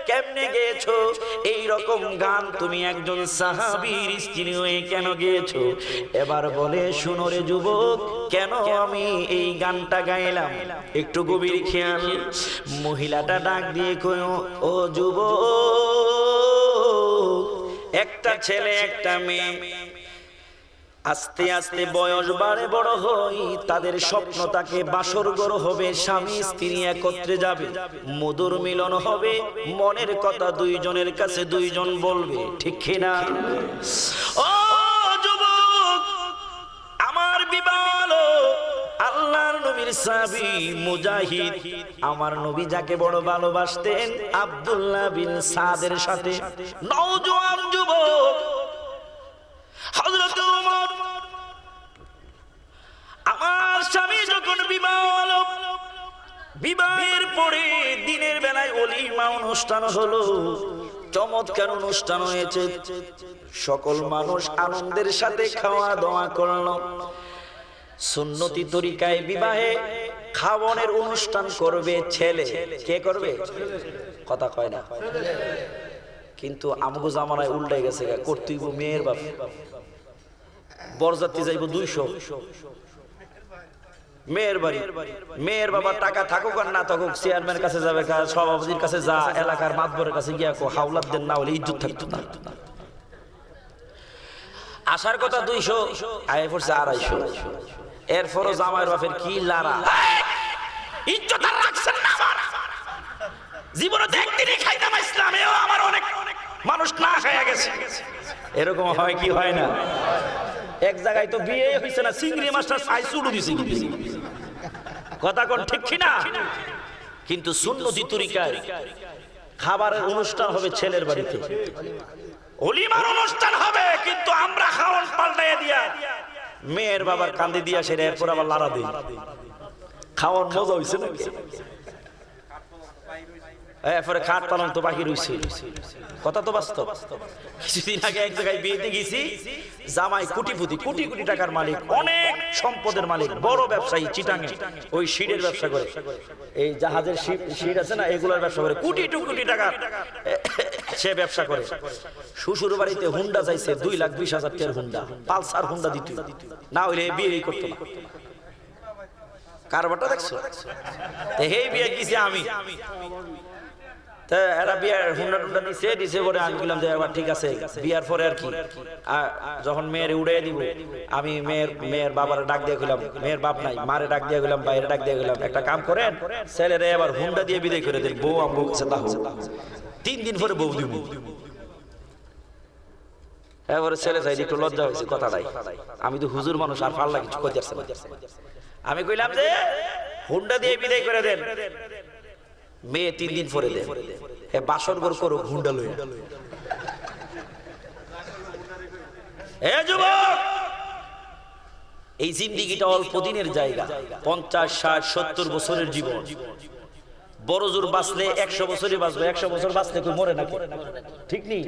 কেমনে গেয়েছো? এই রকম গান তুমি একজন সাহাবীর স্ত্রী হয়ে কেন গেয়েছো? এবার বলে, শুনো রে যুবক, কেন আমি এই গানটা গাইলাম, একটু গভীর খেয়াল। মহিলাটা ডাক দিয়ে কই, ও যুবক, একটা ছেলে একটা মেয়ে আস্তে আস্তে বয়স বাড়ে বড় হই, তাদের স্বপ্ন তাকে বাসর ঘর হবে, স্বামী স্ত্রী একত্রে যাবে, মধুর মিলন হবে, মনের কথা দুইজনের কাছে দুইজন বলবে, ঠিক কিনা? ও যুবক, আমার বিবাহ হলো আল্লাহর নবীর সাহাবী মুজাহিদ, আমার নবী যাকে বড় ভালোবাসতেন, আব্দুল্লাহ বিন সাদের সাথে। নওজোয়ান যুবক হযরত ওমর, আমার স্বামী যখন বিবাহ হলো, বিবাহের পরে দিনের বেলায় ওলিমা অনুষ্ঠান হলো, চমৎকার অনুষ্ঠান হয়েছে, সকল মানুষ আনন্দের সাথে খাওয়া দাওয়া করলো। সুন্নতি তরিকায় বিবাহে খাওয়ানোর অনুষ্ঠান করবে ছেলে। কে করবে? কথা কয় না, কিন্তু আমগো জামানায় উল্টাই গেছে, করতেইব মেয়ের বাপ। বরযাত্রী যাইব 200, মেয়ের বাড়ি, মেয়ের বাবার টাকা থাকুক আর না থাকুক, চেয়ারম্যানের কাছে যাবে, সভাপতির কাছে যা, এলাকার মাতবরের কাছে গিয়া হাওলাত দেন, না হলে ইজ্জত থাকতো না। আসার কথা 200, আয় পড়ছে 250। এরপরও জামাইয়ের বাপের কি লারা, ইজ্জত আর রাখছেন না। আমার জীবনে একদিনই খাইতাম ইসলামেও আমার অনেক মানুষ না খাইয়া গেছে। এরকম হয় কি হয় না? এক জায়গায় তো বিয়ে হইছে না, চিংড়ি মাছটা ছাই চুড়ু দিছে, কথা কোন ঠিক কিনা? কিন্তু সুন্নতি তরিকায় খাবারের অনুষ্ঠান হবে ছেলের বাড়িতে, ওলিমার অনুষ্ঠান হবে, কিন্তু আমরা খাওয়ান পাল্টাইয়া দিয়া মেয়ের বাবার কান্দি দিয়া সেরে এরপর আবার লাড়া দিই। খাওয়ার মজা হয়েছে নাকি? এরপরে খাট পালন তো বাকি রয়েছে, কথা তো বাস্তব। কিছুদিন আগে এক জায়গায় বিয়েতে গেছি, জামাই কোটিপতি, কোটি কোটি টাকার মালিক, অনেক সম্পদের মালিক, বড় ব্যবসায়ী, চিটাঙে ওই শিড়ের ব্যবসা করে, এই জাহাজের শিড় আছে না, এগুলোর ব্যবসা করে, কোটি কোটি টাকা সে ব্যবসা করে। শ্বশুর বাড়িতে হুন্ডা চাইছে 2,20,000 টাকার হুন্ডা, পালসার হুন্ডা দিত, না হইলে বিয়েই করতো না। কারবারটা দেখছো? এই বিয়ে গেছি আমি, এরা বিয়ার হুন্ডা টুন্ডা দিছে পরে আমি বললাম যে এবার ঠিক আছে, বিয়ার পরে আর কি যখন মেয়ের উড়ে দিব, আমি মেয়ের বাবার ডাক দিয়ে গেলাম, মেয়ের বাপ নাই, মারে ডাক দিয়ে গেলাম, বাইরে ডাক দিয়ে গেলাম, একটা কাম করেন ছেলেরে এবার হুন্ডা দিয়ে বিদায় করে দেন, বউ আম্বু কাছে তাহ 3 দিন পরে বউ দিব। এবারে ছেলে চাই একটু লজ্জা হয়েছে কথাটাই, আমি তো হুজুর মানুষ আর পাল্লা কিছু করতে পারছে না। আমি কইলাম যে হুন্ডা দিয়ে বিদায় করে দেন, মেয়ে 3 দিন পরে দেন, বাসর ঘর করুক হুন্ডা লইয়া। এ যুবক, এই জিন্দেগিটা অল্প দিনের জায়গা, 50, 60, 70 বছরের জীবন। বড় জোর বাঁচলে 100 বছরই বাঁচবে, 100 বছর বাঁচলে কেউ মরে নাকি? ঠিক নেই?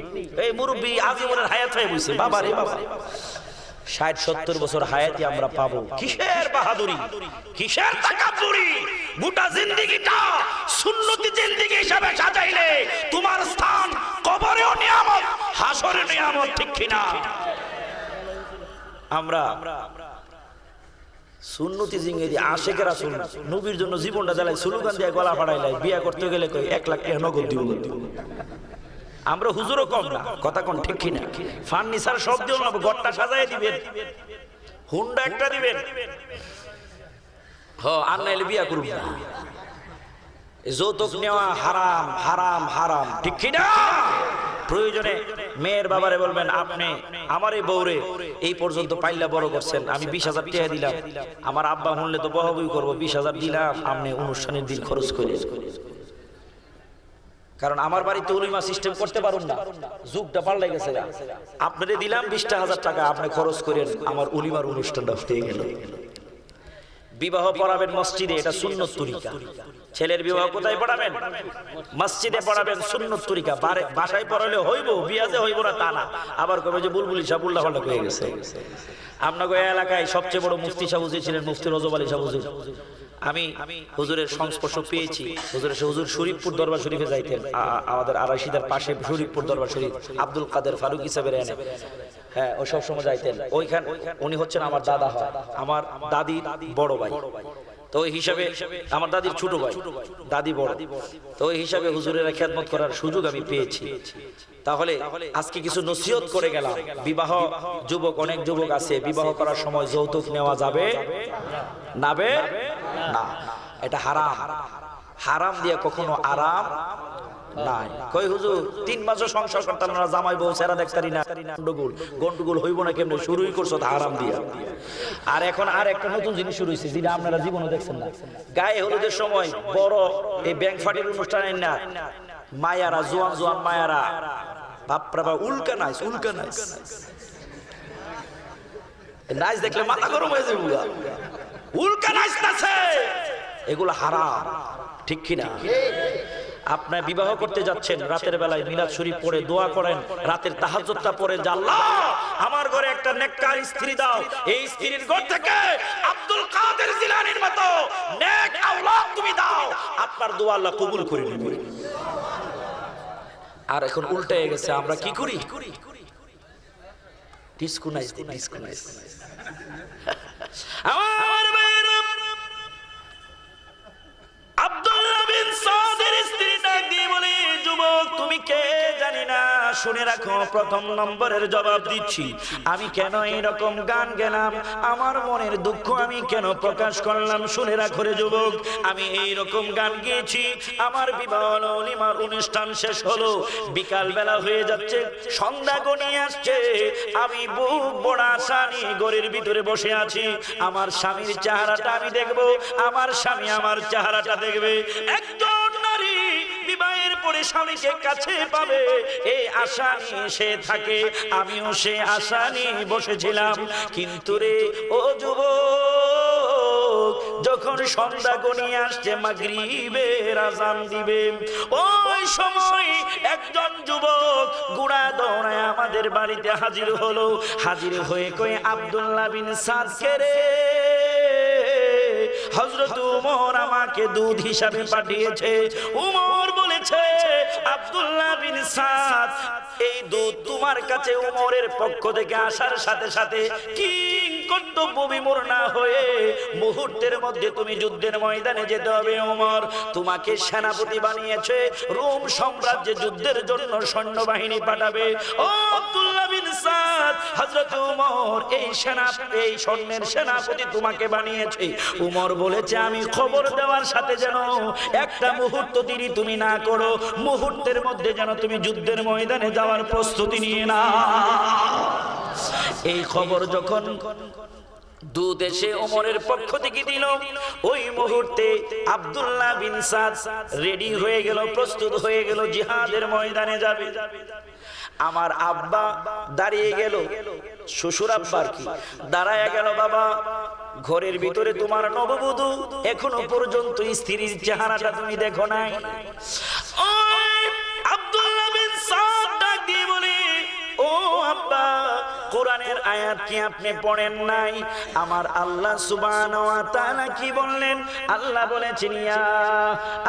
এই মুরব্বী আজীবনের হায়াত হয়ে বসে, বাবা রে বাবা, 60-70 বছর হায়াতি আমরা পাবো। কিসের বাহাদুরি, কিসের তাকাব্বুরি? গোটা জিন্দেগিটা সুন্নতি জিন্দেগি হিসাবে সাজাইলে তোমার স্থান কবরেও নিয়ামত, হাসরে নিয়ামত, ঠিক কিনা? আমরা সুন্নতি জিন্দেগি আশিকের রাসূল নবীর জন্য জীবনটা জ্বালাই, স্লোগান দিয়ে গলা ফাড়াইলাই, বিয়া করতে গেলে কই 1 লাখ টাকা নগদ দিব। আমরা হুজুরও কম না, কথা কোন ঠিক কিনা? ফার্নিচার সব দিও না, ঘরটা সাজায় দিবেন, হুন্ডা একটা দিবেন, আর নাইলে বিয়া করুন না। যৌতুক নেওয়া হারাম, হারাম, হারাম, ঠিক কিনা? প্রয়োজনে মেয়ের বাবারে বলবেন, আপনি আমার এই বউরে এই পর্যন্ত পাইলা বড় করছেন, আমি 20,000 টাকা দিলাম, আমার আব্বা শুনলে তো বহাবই করবো, 20,000 দিলাম, আপনি অনুষ্ঠানের দিন খরচ করে। কারণ আমার বাড়িতে উলিমা সিস্টেম করতে পারুন না, যুগটা পাল্টে গেছে। আপনারে দিলাম 20,000 টাকা, আপনি খরচ করেন, আমার উলিমার অনুষ্ঠানটা হয়ে গেল। বিবাহ পড়াবেন মসজিদে, এটা সুন্নত তরিকা। ছেলের বিবাহ কোথায় পড়াবেন? মসজিদে পড়াবেন, সুন্নত তরিকা। বাসায় পড়ালে হইব, বিয়াজে হইব না তা না। আবার কবে যে বুলবুলি সাহেব উল্লাহ পাল্টা হয়ে গেছে। আপনাকে এলাকায় সবচেয়ে বড় মুফতি সাহেব ছিলেন মুফতি রজব আলী সাহেব হুজুর। আমি হুজুরের সংস্পর্শ পেয়েছি। হুজুর শরীফপুর দরবার শরীফে যাইতেন, আমাদের আড়াইশিদার পাশে শরীফপুর দরবার শরীফ, আব্দুল কাদের ফারুক হিসাবে এনে, হ্যাঁ, ও সব সময় যাইতেন ওইখান। উনি হচ্ছেন আমার দাদা হয়, আমার দাদির বড় ভাই। তো ওই হিসাবে আমার দাদির ছোট ভাই, দাদি বড়। তো ওই হিসাবে হুজুরের খেদমত করার সুযোগ আমি পেয়েছি। তাহলে আজকে কিছু নসিহত করে গেলাম। বিবাহ যুবক, অনেক যুবক আছে, বিবাহ করার সময় যৌতুক নেওয়া যাবে না, এটা হারাম। হারাম দিয়ে কখনো আরাম নাই। কই হুজুর 3 মাসও সংসার করতাম না, জামাই বউ সেরা দেখতারি না, গন্ডগোল হইব না কেমনে? শুরুই করছো হারাম দিয়া। আর এখন আর একটা নতুন জিনিস শুরু হয়েছে, যেটা আপনারা জীবনে দেখছেন না। গায়ে হলুদের সময় বড় এই ব্যাংক ফাটির অনুষ্ঠান না, মায়ারা, জোয়ান মায়ারা, বাপরা বাপ, উল্কা নাইস নাইস দেখলে মাথা গরম হয়ে যাবে। উল্কা নাইস নাচে, এগুলো হারাম, ঠিক কিনা? আপনার বিবাহ করতে যাচ্ছেন, রাতের বেলায় মিলাদ শরীফ পড়ে দোয়া করেন, রাতের তাহাজ্জুদটা পড়ে, যে আল্লাহ আমার ঘরে একটা নেককার স্ত্রী দাও, এই স্ত্রীর ঘর থেকে আব্দুল কাদের জিলানীর মতো নেক আওলাদ তুমি দাও, আপনার দোয়া আল্লাহ কবুল করে নেবে। আর এখন উল্টে গেছে, আমরা কি করি? Disco nice. আমার ভাইরা, আব্দুল্লাহ বিন সাদের স্ত্রী ডাক দিয়ে বলে, যুবক তুমি কে জানি না, শুনে রাখো, প্রথম নম্বরের জবাব দিচ্ছি, আমি কেন এরকম গান গেলাম, আমার মনের দুঃখ আমি কেন প্রকাশ করলাম, শুনে রাখো রে যুবক। আমি এইরকম গান গেয়েছি, আমার বিবাহ ওলিমার অনুষ্ঠান শেষ হলো, বিকাল বেলা হয়ে যাচ্ছে, সন্ধ্যা গনিয়ে আসছে, আমি বুক বড় আশা নিয়ে ঘরের ভিতরে বসে আছি, আমার স্বামীর চেহারাটা আমি দেখবো, আমার স্বামী আমার চেহারাটা দেখবে। একজন নারী বিবাহের পরে স্বামীকে কাছে পাবে এই আশা নিয়ে সে থাকে। আমিও সে আশা নিয়ে বসেছিলাম, কিন্তু রে ও যুবক, যখন সন্ধ্যা গনিয়ে আসছে, মাগরিবের আযান দিবে, ওই সময় একজন যুবক গুড়া দৌড়ায় আমাদের বাড়িতে হাজির হলো। হাজির হয়ে কই, আব্দুল্লাহ বিন সাদকে রে, হযরত উমর আমাকে দুধ হিসাবে পাঠিয়েছে। উমর বলেছে, আব্দুল্লাহ বিন সাদ, এই দুধ তোমার কাছে উমরের পক্ষ থেকে আসার সাথে সাথে কিং কর্তব্য বিমূর না হয়ে মুহূর্তের মধ্যে তুমি যুদ্ধের ময়দানে যেতে হবে। উমর তোমাকে সেনাপতি বানিয়েছে, রোম সাম্রাজ্যে যুদ্ধের জন্য সৈন্যবাহিনী পাঠাবে। ও আব্দুল্লাহ বিন সাদ, হযরত উমর এই সৈন্যের সেনাপতি তোমাকে বানিয়েছে। উমর বলেছে, আমি খবর দেওয়ার সাথে যেন একটা মুহূর্ত দেরি তুমি না করো, মুহূর্তের মধ্যে যেন তুমি যুদ্ধের ময়দানে যাওয়ার প্রস্তুতি নিয়ে না। এই খবর যখন দূত এসে ওমরের পক্ষ থেকে দিল, ওই মুহূর্তে আব্দুল্লাহ বিন সাদ রেডি হয়ে গেল, প্রস্তুত হয়ে গেল, জিহাদের ময়দানে যাবে। আমার আব্বা দাঁড়িয়ে গেল, শ্বশুর আব্বার কি দাঁড়ায় গেল, বাবা ঘরের ভিতরে তোমার নববধূ, এখনো পর্যন্ত স্ত্রীর চেহারাটা তুমি দেখো নাই। আব্দুল্লাহ বিন সাদ ডাক দিয়ে বলে, ও আব্বা, কোরআনের আয়াত কি আপনি পড়েন নাই? আমার আল্লাহ সুবহানাহু ওয়া তাআলা কি বললেন? আল্লাহ বলেছেন, ইয়া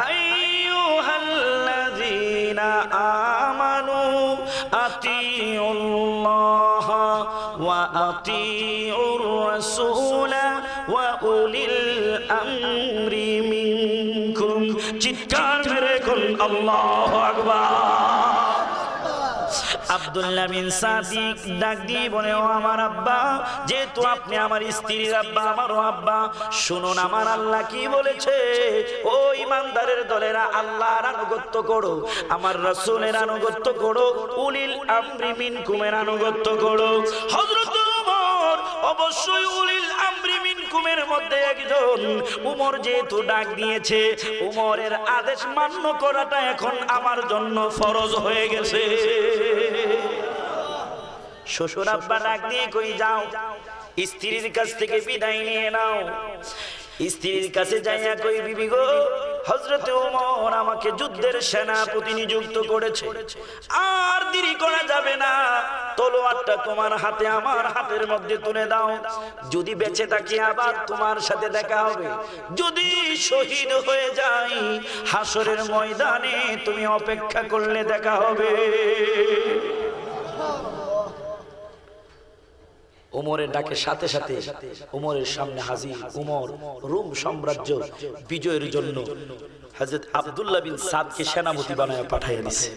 আইয়ুহাল্লাযীনা আমানু আতিউল্লাহ ওয়া আতিউর রাসূলা ওয়া উলিল আমরি মিনকুম। চিৎকার মেরে বলুন আল্লাহু আকবার। আব্দুল্লাহ বিন সাদিক ডাক দিয়ে বলে, ও আমার আব্বা, যেহেতু আপনি আমার স্ত্রীর আব্বা, আমারও আব্বা, শুনুন আমার আল্লাহ কি বলেছে। ও ইমানদারের দলেরা, আল্লাহর আনুগত্য করো, আমার রাসূলের আনুগত্য করো, উলিল আমরি মিনকুমের আনুগত্য করো। হযরত উমর অবশ্যই উলিল আমরি মিনকুমের মধ্যে একজন। উমর যেহেতু ডাক দিয়েছে, উমরের আদেশ মান্য করাটা এখন আমার জন্য ফরজ হয়ে গেছে। শ্বশুর আব্বা ডাক দিয়ে কই, যাও স্ত্রীর কাছ থেকে বিদায় নিয়ে নাও। স্ত্রীর কাছে যাইয়া কই, বিবি গো, হযরত ওমর আমাকে যুদ্ধের সেনাপতি নিযুক্ত করেছে, আর দেরি করা যাবে না, তলোয়ারটা তোমার হাতে আমার হাতের মধ্যে তুলে দাও। যদি বেঁচে থাকি আবার তোমার সাথে দেখা হবে, যদি শহীদ হয়ে যাই হাসরের ময়দানে তুমি অপেক্ষা করলে দেখা হবে। উমরের ডাকের সাথে সাথে উমরের সামনে হাজির। উমর রোম সাম্রাজ্য বিজয়ের জন্য হযরত আব্দুল্লাহ বিন সাদকে সেনাপতি বানায় পাঠিয়ে দিয়েছে।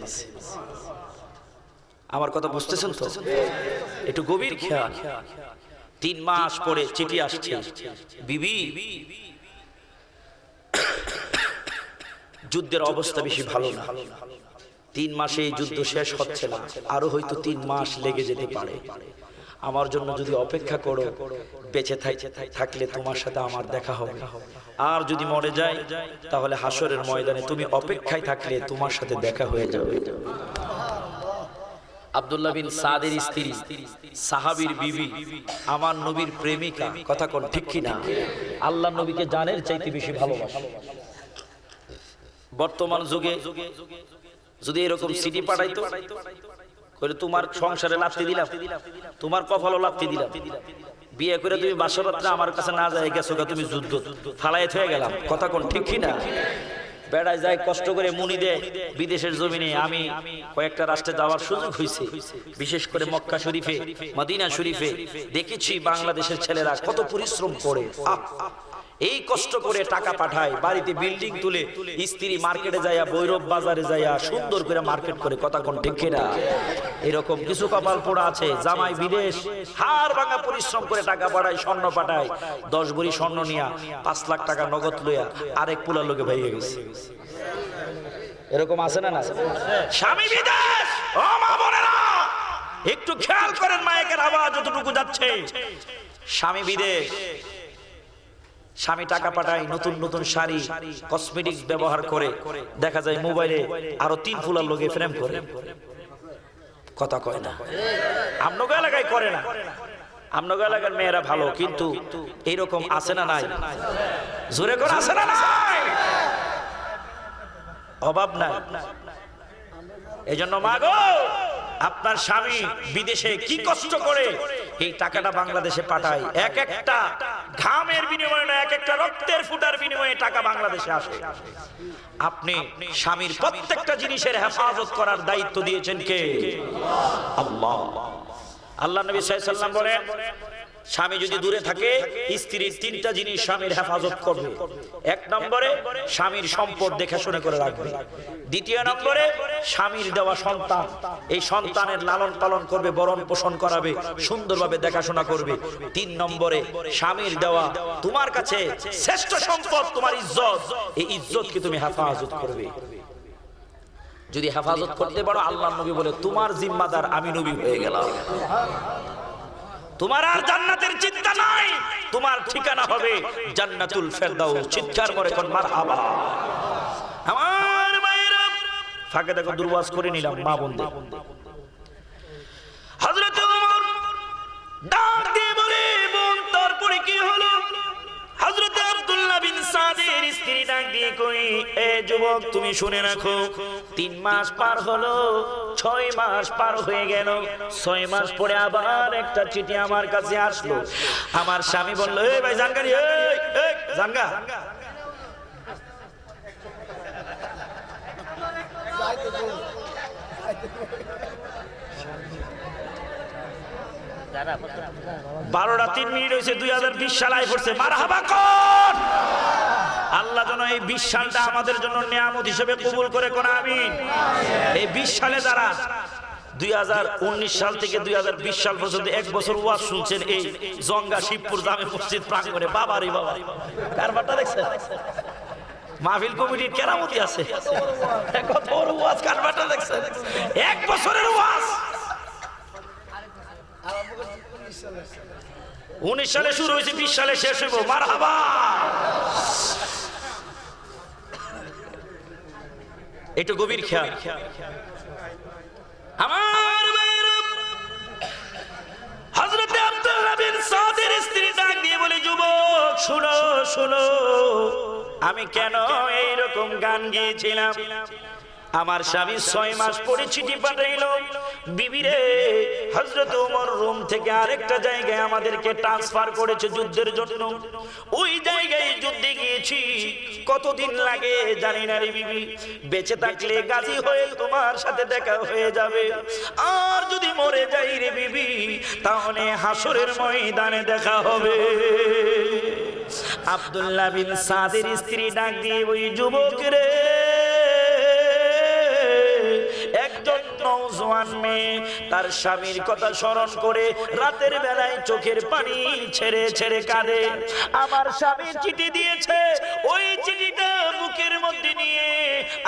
আমার কথা বুঝতেছেন তো? একটু গভীর খেয়াল। 3 মাস পরে চিঠি আসছে, বিবি যুদ্ধের অবস্থা বেশি ভালো না, 3 মাসে এই যুদ্ধ শেষ হচ্ছে না, আরো হয়তো 3 মাস লেগে যেতে পারে। আমার জন্য যদি অপেক্ষা করো, বেঁচে থাকলে তোমার সাথে আমার দেখা হবে, আর যদি মরে যায় তাহলে হাসরের ময়দানে তুমি অপেক্ষায় থাকলে তোমার সাথে দেখা হয়ে যাবে। আব্দুল্লাহ বিন সাদের স্ত্রী, সাহাবীর বিবি, আমার নবীর প্রেমিকা, কথা কোন ঠিক কি না? আল্লাহর নবীকে জানের চাইতে বেশি ভালোবাসে। বর্তমান যুগে যদি এরকম সিডি পাঠাইতো, কইলে তোমার সংসারে লাথি দিলাম, তোমার কপালও লাথি দিলাম, বিয়ে করে তুমি বাসরাতে আমার কাছে না যায় গেছো, তুমি যুদ্ধ ফালাইত হয়ে গেলাম, কথা কোন ঠিক কি না? বেড়ায় যায় কষ্ট করে মুনি দেয় বিদেশের জমিনে। আমি কয়েকটা রাষ্ট্রে যাওয়ার সুযোগ হয়েছে, বিশেষ করে মক্কা শরীফে, মদিনা শরীফে দেখেছি বাংলাদেশের ছেলেরা কত পরিশ্রম করে, এই কষ্ট করে টাকা পাঠায়, বাড়িতে বিল্ডিং তুলে, স্ত্রী মার্কেটে যাইয়া, ভৈরব বাজারে যাইয়া সুন্দর করে মার্কেট করে, কথা কোন ঠিক না? এরকম কিছু কপাল পোড়া আছে, জামাই বিদেশ হাড় ভাঙা পরিশ্রম করে টাকা পাঠায়, স্বর্ণ পাঠায়, 10 ভরি স্বর্ণ নিয়া 5 লাখ টাকা নগদ লইয়া আরেক পুলার লোকে ভাইয়া গেছে। এরকম আছে না? না স্বামী বিদেশ, ও মা বোনেরা একটু খেয়াল করেন, মায়ের আওয়াজ যতটুকু যাচ্ছে, স্বামী বিদেশ, স্বামী টাকা পাঠায়, নতুন নতুন শাড়ি কসমেটিক্স ব্যবহার করে, দেখা যায় মোবাইলে আরো 3 ফুলার লোকে ফ্রেম করে, কথা কয় না। আমনগো এলাকায় করে না, আমনগো এলাকার মেয়েরা ভালো, কিন্তু এইরকম আছে না নাই? জোরে করে আছে না নাই? অভাব নাই। এজন্য মাগো, আপনার স্বামী বিদেশে কি কষ্ট করে এই টাকাটা বাংলাদেশে পাঠায়, এক একটা ঘামের বিনিময়ে না, এক একটা রক্তের ফুটার বিনিময়ে টাকা বাংলাদেশে আসে। আপনি স্বামীর প্রত্যেকটা জিনিসের হেফাজত করার দায়িত্ব দিয়েছেন কে? আল্লাহ। আল্লাহ নবী সাল্লাল্লাহু আলাইহি ওয়াসাল্লাম বলেন, স্বামী যদি দূরে থাকে, স্ত্রীর 3টা জিনিস স্বামীর হেফাজত করবে। 1 নম্বরে স্বামীর সম্পদ দেখাশোনা করে রাখবে। 2 নম্বরে স্বামীর দেওয়া সন্তান, এই সন্তানের লালন পালন করবে, বরণ পোষণ করাবে, সুন্দরভাবে দেখাশোনা করবে। 3 নম্বরে স্বামীর দেওয়া তোমার কাছে শ্রেষ্ঠ সম্পদ, তোমার ইজ্জত, এই ইজ্জতকে তুমি হেফাজত করবে। যদি হেফাজত করতে পারো, আল্লাহর নবী বলে তোমার জিম্মাদার আমি নবী হয়ে গেলাম। তোমার আর জান্নাতের চিন্তা নাই, তোমার ঠিকানা হবে জান্নাতুল ফেরদাউস। চিৎকার করে কোন মারহাবা। আমার মায়েরা, ফাঁকে দেখো দুর্বাস করে নিলাম মা বোনদের। হযরত ওমর ডাক দিয়ে বলে, বোন তারপরে কি হলো? হযরত আব্দুল্লাহ বিন সাদের স্ত্রী ডাক দিয়ে কই, এ যুবক তুমি শুনে রাখো, 3 মাস পার হলো, 6 মাস পার হয়ে গেল, 6 মাস পরে আবার একটা চিঠি আমার কাছে আসলো। আমার স্বামী বলল, এই ভাই জানগারি, এই জানগা, দাদা 12টা 3 মিনিট হয়েছে, 2020 সাল আই পড়ছে। মারহাবা কোন? আল্লাহ যেন এই 20 সালটা আমাদের জন্য নিয়ামত হিসেবে কবুল করে কোন আমিন। এই 20 সালে যারা 2019 সাল থেকে 2020 সাল পর্যন্ত 1 বছর ওয়াজ শুনছেন এই জঙ্গা শিবপুর জামে মসজিদ প্রাঙ্গণে, বাবা রে বাবা, কারবারটা দেখছেন? মাহফিল কমিটির কেরামতি আছে, কত বড় ওয়াজ, কারবারটা দেখছেন? 1 বছরের ওয়াজ। 19 সালে শুরু হয়েছে, 20 সালে শেষ হইব। মারহাবা। একটু গভীর খেয়াল। আমার হযরত আব্দুল্লাহ বিন সাদের স্ত্রী ডাক দিয়ে বলে, যুবক শুনো শুনো, আমি কেন এইরকম গান গেয়েছিলাম। আমার স্বামী 6 মাস পরে চিঠি পাঠাইলো, বিবি রে, হযরত ওমর রোম থেকে আরেকটা জায়গায় আমাদেরকে ট্রান্সফার করেছে যুদ্ধের জন্য। ওই জায়গায় যুদ্ধে গিয়েছি, কতদিন লাগে জানি না রে বিবি, বেঁচে থাকলে গাজী হয়ে তোমার সাথে দেখা হয়ে যাবে, আর যদি মরে যাই রে বিবি, তাহলে হাসরের ময়দানে দেখা হবে। আব্দুল্লাহ বিন সাদের স্ত্রী ডাক দিয়ে, ওই যুবক রে, একজন নওজোয়ান মেয়ে তার স্বামীর কথা স্মরণ করে রাতের বেলায় চোখের পানি ছেড়ে ছেড়ে কাঁদে। আমার স্বামী চিঠি দিয়েছে, ওই চিঠিটা বুকের মধ্যে নিয়ে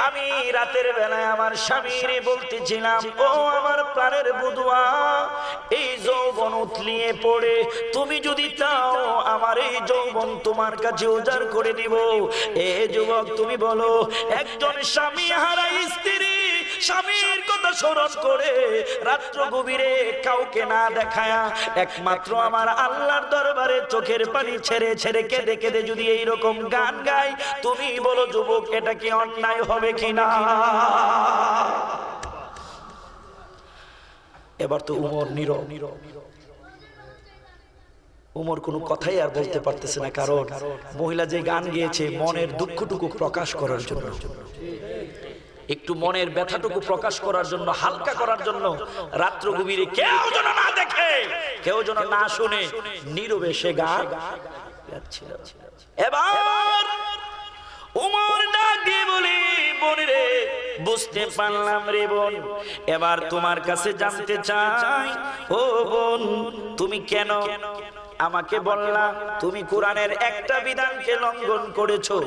আমি রাতের বেলায় আমার স্বামীর বলতেছিলাম, ও আমার প্রাণের বধুয়া, এই যৌবন উতলিয়ে পড়ে, তুমি যদি চাও আমার এই যৌবন তোমার কাছে উজাড় করে দিব। এ যুবক তুমি বলো, একজন স্বামী হারা স্ত্রী স্বামীর কথা স্মরণ করে রাত্র গভীরে কাউকে না দেখায়া একমাত্র আমার আল্লাহর দরবারে চোখের পানি ছেড়ে ছেড়ে কেঁদে কেঁদে যদি এইরকম গান গায়, তুমি বলো যুবক, এটা কি অন্যায় হবে কিনা? এবার তো উমর নীরব। উমর কোনো কথাই আর বলতে পারতেছে না, কারণ মহিলা যে গান গেয়েছে মনের দুঃখটুকু প্রকাশ করার জন্য, একটু মনের ব্যথাটুকু প্রকাশ করার জন্য, হালকা করার জন্য, রাত্র গভীরে কেউ যেন না দেখে, কেউ যেন না শুনে, নীরবে সে গান গাচ্ছিল। এবার উমর ডাক দিয়ে বলে, বোন রে, বুঝতে পারলাম রে বোন, এবার তোমার কাছে জানতে চাই, ও বোন, তুমি কেন আমাকে বললা তুমি কোরআনের একটা বিধানকে লঙ্ঘন করেছো,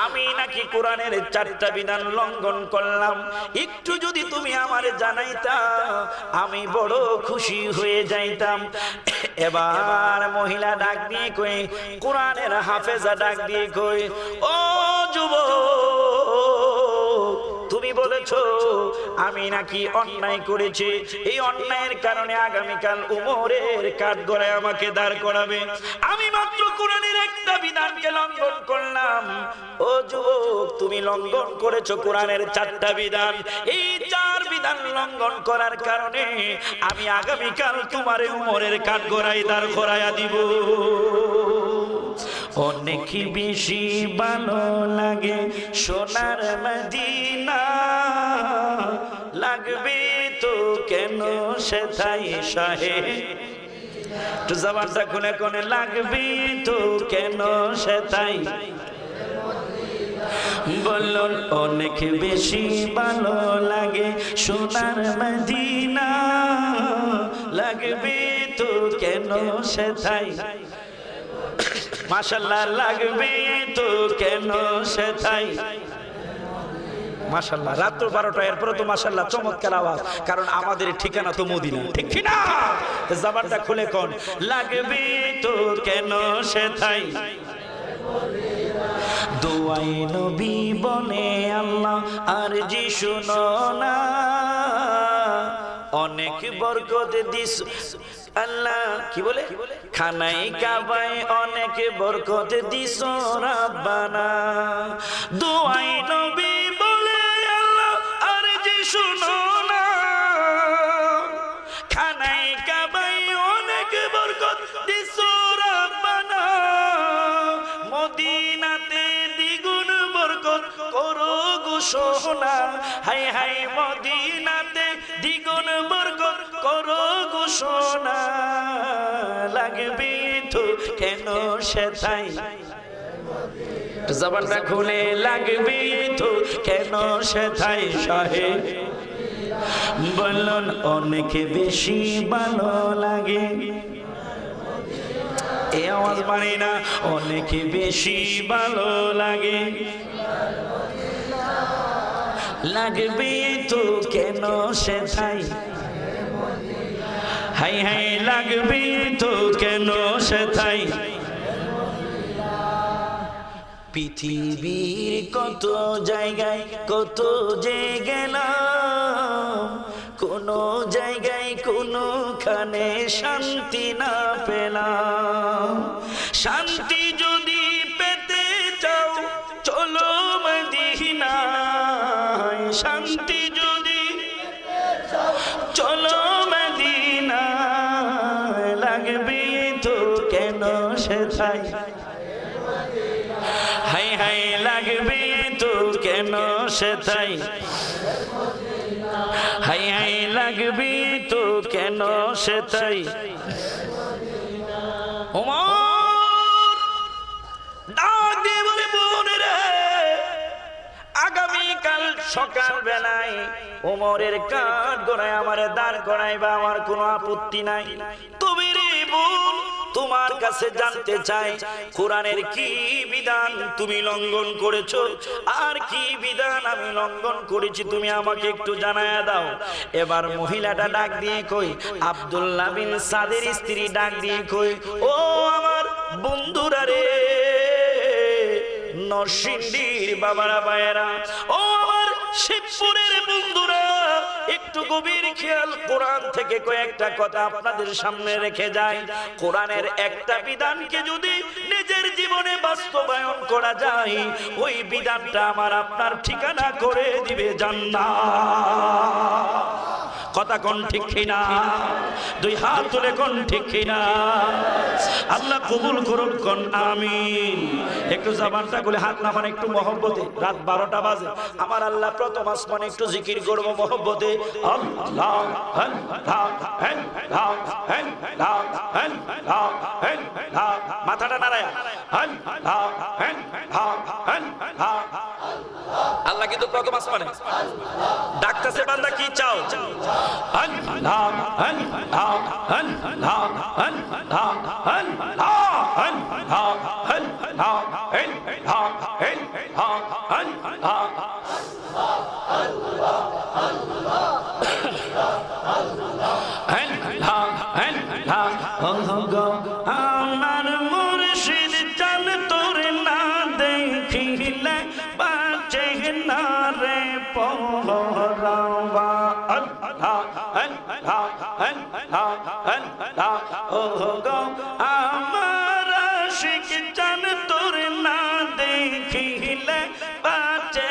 আমি নাকি কোরআনের 4টা বিধান লঙ্ঘন করলাম। একটু যদি তুমি আমারে জানাইতা আমি বড় খুশি হয়ে যাইতাম। এবার মহিলা ডাক দিয়ে কই, কোরআনের হাফেজা ডাক দিয়ে কই, ও যুবক, তুমি বলেছো আমি নাকি অন্যায় করেছি, এই অন্যায়ের কারণে আগামীকাল উমরের কাঠগড়ায় আমাকে দাঁড় করাবে। আমি মাত্র কোরআনের একটা বিধানকে লঙ্ঘন করলাম। ও যুবক, তুমি লঙ্ঘন করেছো কোরআনের 4টা বিধান। এই 4 বিধান লঙ্ঘন করার কারণে আমি আগামীকাল তোমারে উমরের কাঠগড়ায় দাঁড় করাইয়া দিব। অনেক বেশি ভালো লাগে সোনার মদিনা, লাগবে তো কেন সেথায় শাহে, তো জবানটা খুলে কোনে, লাগবে তো কেন সেথায়, বলল অনেক বেশি ভালো লাগে সোনার মদিনা, লাগবে তো কেন সেথায়, মাশাআল্লাহ লাগবে তো কেন সেথায়। মাশাআল্লাহ, রাত 12টা, এরপরে তো মাশাআল্লাহ চমৎকার আওয়াজ, কারণ আমাদের ঠিকানা তো মদিনা, ঠিক কি না? জবানটা খুলে কোন, লাগবে তো কেন সেথায়, দোয়াই নবী বনে আল্লাহ আর জি শুনো না, অনেক বরকত দিস আল্লাহ, কি বলে, খানাই কাবায় অনেক বরকত দিস রাব্বানা, দোয়াই নবী বলে আল্লাহ আর জি শুনো না, খানাই কাবায় অনেক বরকত দিস রাব্বানা, মদিনাতে দ্বিগুণ বরকত করো গো সোনা, হাই হাই মদিনাতে দ্বিগুণ বরকত করো গো সোনা, লাগবে তো কেন সেথায়, জবানটা খুলে, লাগবে তো কেন সেথায় শাহে, বললেন অনেক বেশি ভালো লাগে, এই আওয়াজ মানি না, অনেক বেশি ভালো লাগে, লাগবে তো কেন সেথায়, হাই হাই লাগবে তো কেন সেথায়, পৃথিবীর কত জায়গায় কত যে গেলাম, কোন জায়গায় কোনখানে শান্তি না পেলাম, শান্তি যদি পেতে চাও চলো মদিনায়, শান্তি যদি চলো মদিনায়, লাগবে তো কেন সেথায়, হাই হাই লাগবে তো কেন সেথায়, হাই হাই লাগবে তো কেন সেথায়, ওমর ডাক দিয়ে বলে, বোনেরা আগামীকাল সকাল বেলায় ওমরের কাঠগড়ায় আমারে দাঁড় করাইবা, আমার কোনো আপত্তি নাই, তবে রে বোন তোমার কাছে জানতে চাই কোরআনের কি বিধান তুমি লঙ্ঘন করেছো, আর কি বিধান আমি লঙ্ঘন করেছি তুমি আমাকে একটু জানায়া দাও। এবার মহিলাটা ডাক দিয়ে কই, আব্দুল্লাহ বিন সাদের স্ত্রী ডাক দিয়ে কই, ও আমার বন্ধুরা রে, নরসিংদীর বাবারা ভাইয়েরা, ও আমার শিবপুরের বন্ধুরা, একটু গভীর খেয়াল, কোরআন থেকে কয়েকটা কথা আপনাদের সামনে রেখে যায়। কোরআনের একটা বিধানকে যদি নিজের জীবনে বাস্তবায়ন করা যায়, ওই বিধানটা আমার আপনার ঠিকানা করে দিবে জান্নাত। কথা কোন ঠিক কিনা? দুই হাত তুলে কোন ঠিক কিনা? আল্লাহ কবুল করুন, কোন আমিন। একটু জবানটা খুলে হাত নামান একটু মহব্বতে, রাত 12টা বাজে, আমার আল্লাহ প্রথম আসমানে একটু জিকির করবো মহব্বতে। আল্লাহ মাথাটা নাড়ায়া, আল্লাহ আল্লাহ কিন্তু প্রথম আসমানে ডাকতেছে, বান্দা কি চাও? আল্লাহ আল্লাহ আল্লাহ আল্লাহ আল্লাহ আমার মুর্শিদ চাল তোর না দেখিলে বাঁচে না রে পরাওয়া। আল্লাহ আল্লাহ আল্লাহ আল্লাহ ও গো আমার আশিক চাল তোর না দেখিলে বাঁচে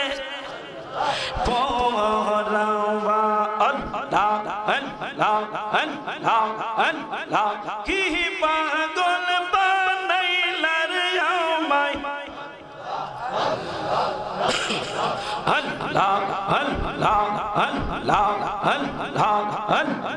পরাওয়া। আল্লাহ আল্লাহ আল্লাহ আল্লাহ কি পাগল বানাইলার আমায়। আল্লাহ আল্লাহ আল্লাহ আল্লাহ আল্লাহ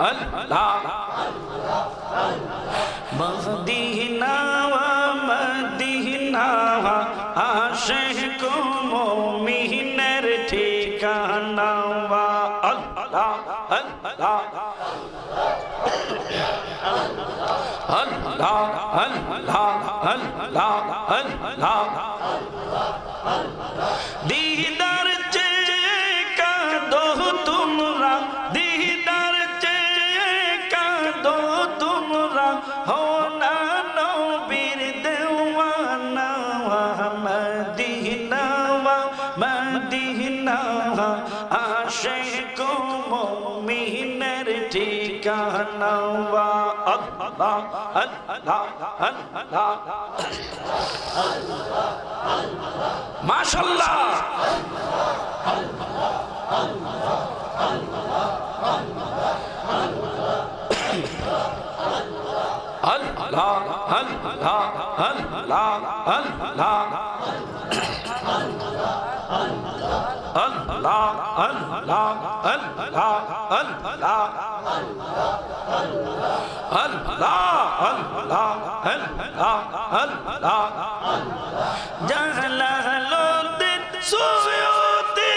আল্লাহ মদিনা মদিনা আশিক মুমিনের ঠিকানা। আল্লাহ আল্লাহ আল্লাহ আল্লাহ আল্লাহ আল্লাহ দিদার চেয়ে কাঁদো তোমরা, দিদার চেয়ে কাঁদো তোমরা, হো না নবীর দেওয়ানা। মদিনা মদিনা আশিক মুমিনের ঠিকানা। আল্লাহ আল্লাহ আল্লাহ মাশাআল্লাহ। আল্লাহ আল্লাহ আল্লাহ আল্লাহ আল্লাহ আল্লাহ আল্লাহ আল্লাহ আল্লাহ আল্লাহ আল্লাহ জালালুদ্দিন সুয়ুতি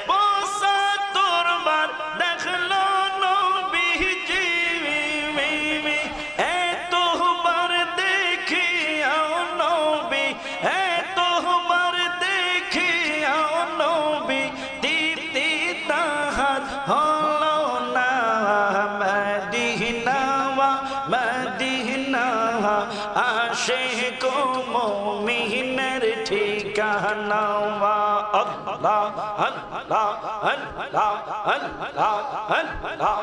বসা তোরবার দেখলো নবীজি এতবার দেখিয়াও নবী, এতবার দেখিয়াও নবী দীপ্তি তাহার হলো না। মদিনা মদিনা আশিক মুমিনের ঠিকানা। আল্লাহ আল্লাহ আল্লাহ আল্লাহ আল্লাহ আল্লাহ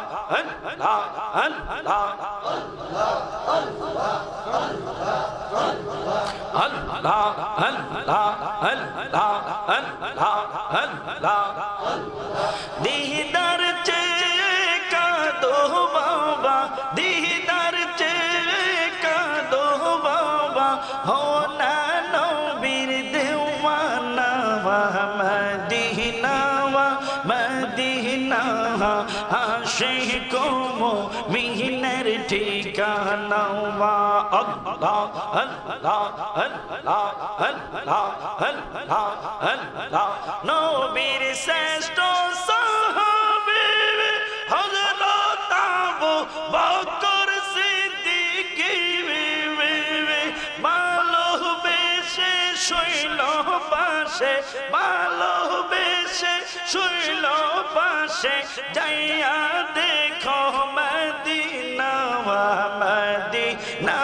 আল্লাহ আল্লাহ আল্লাহ আল্লাহ আল্লাহ আল্লাহ দিদার চেয়ে কাঁদো বাবা, দিদার চেয়ে কাঁদো বাবা, হো না নবীর দেওয়ানা। মদিনা মদিনা আশিক মুমিনের ঠিকানা। আল্লাহ আল্লাহ আল্লাহ আল্লাহ আল্লাহ আল্লাহ নবীর শ্রেষ্ঠ সাহাবী হযরত আবু বকর সিদ্দিক ভালোবেসে শুইল পাশে, ভালোবেসে শুইল পাশে, যাইয়া দেখো মদিনা মদিনা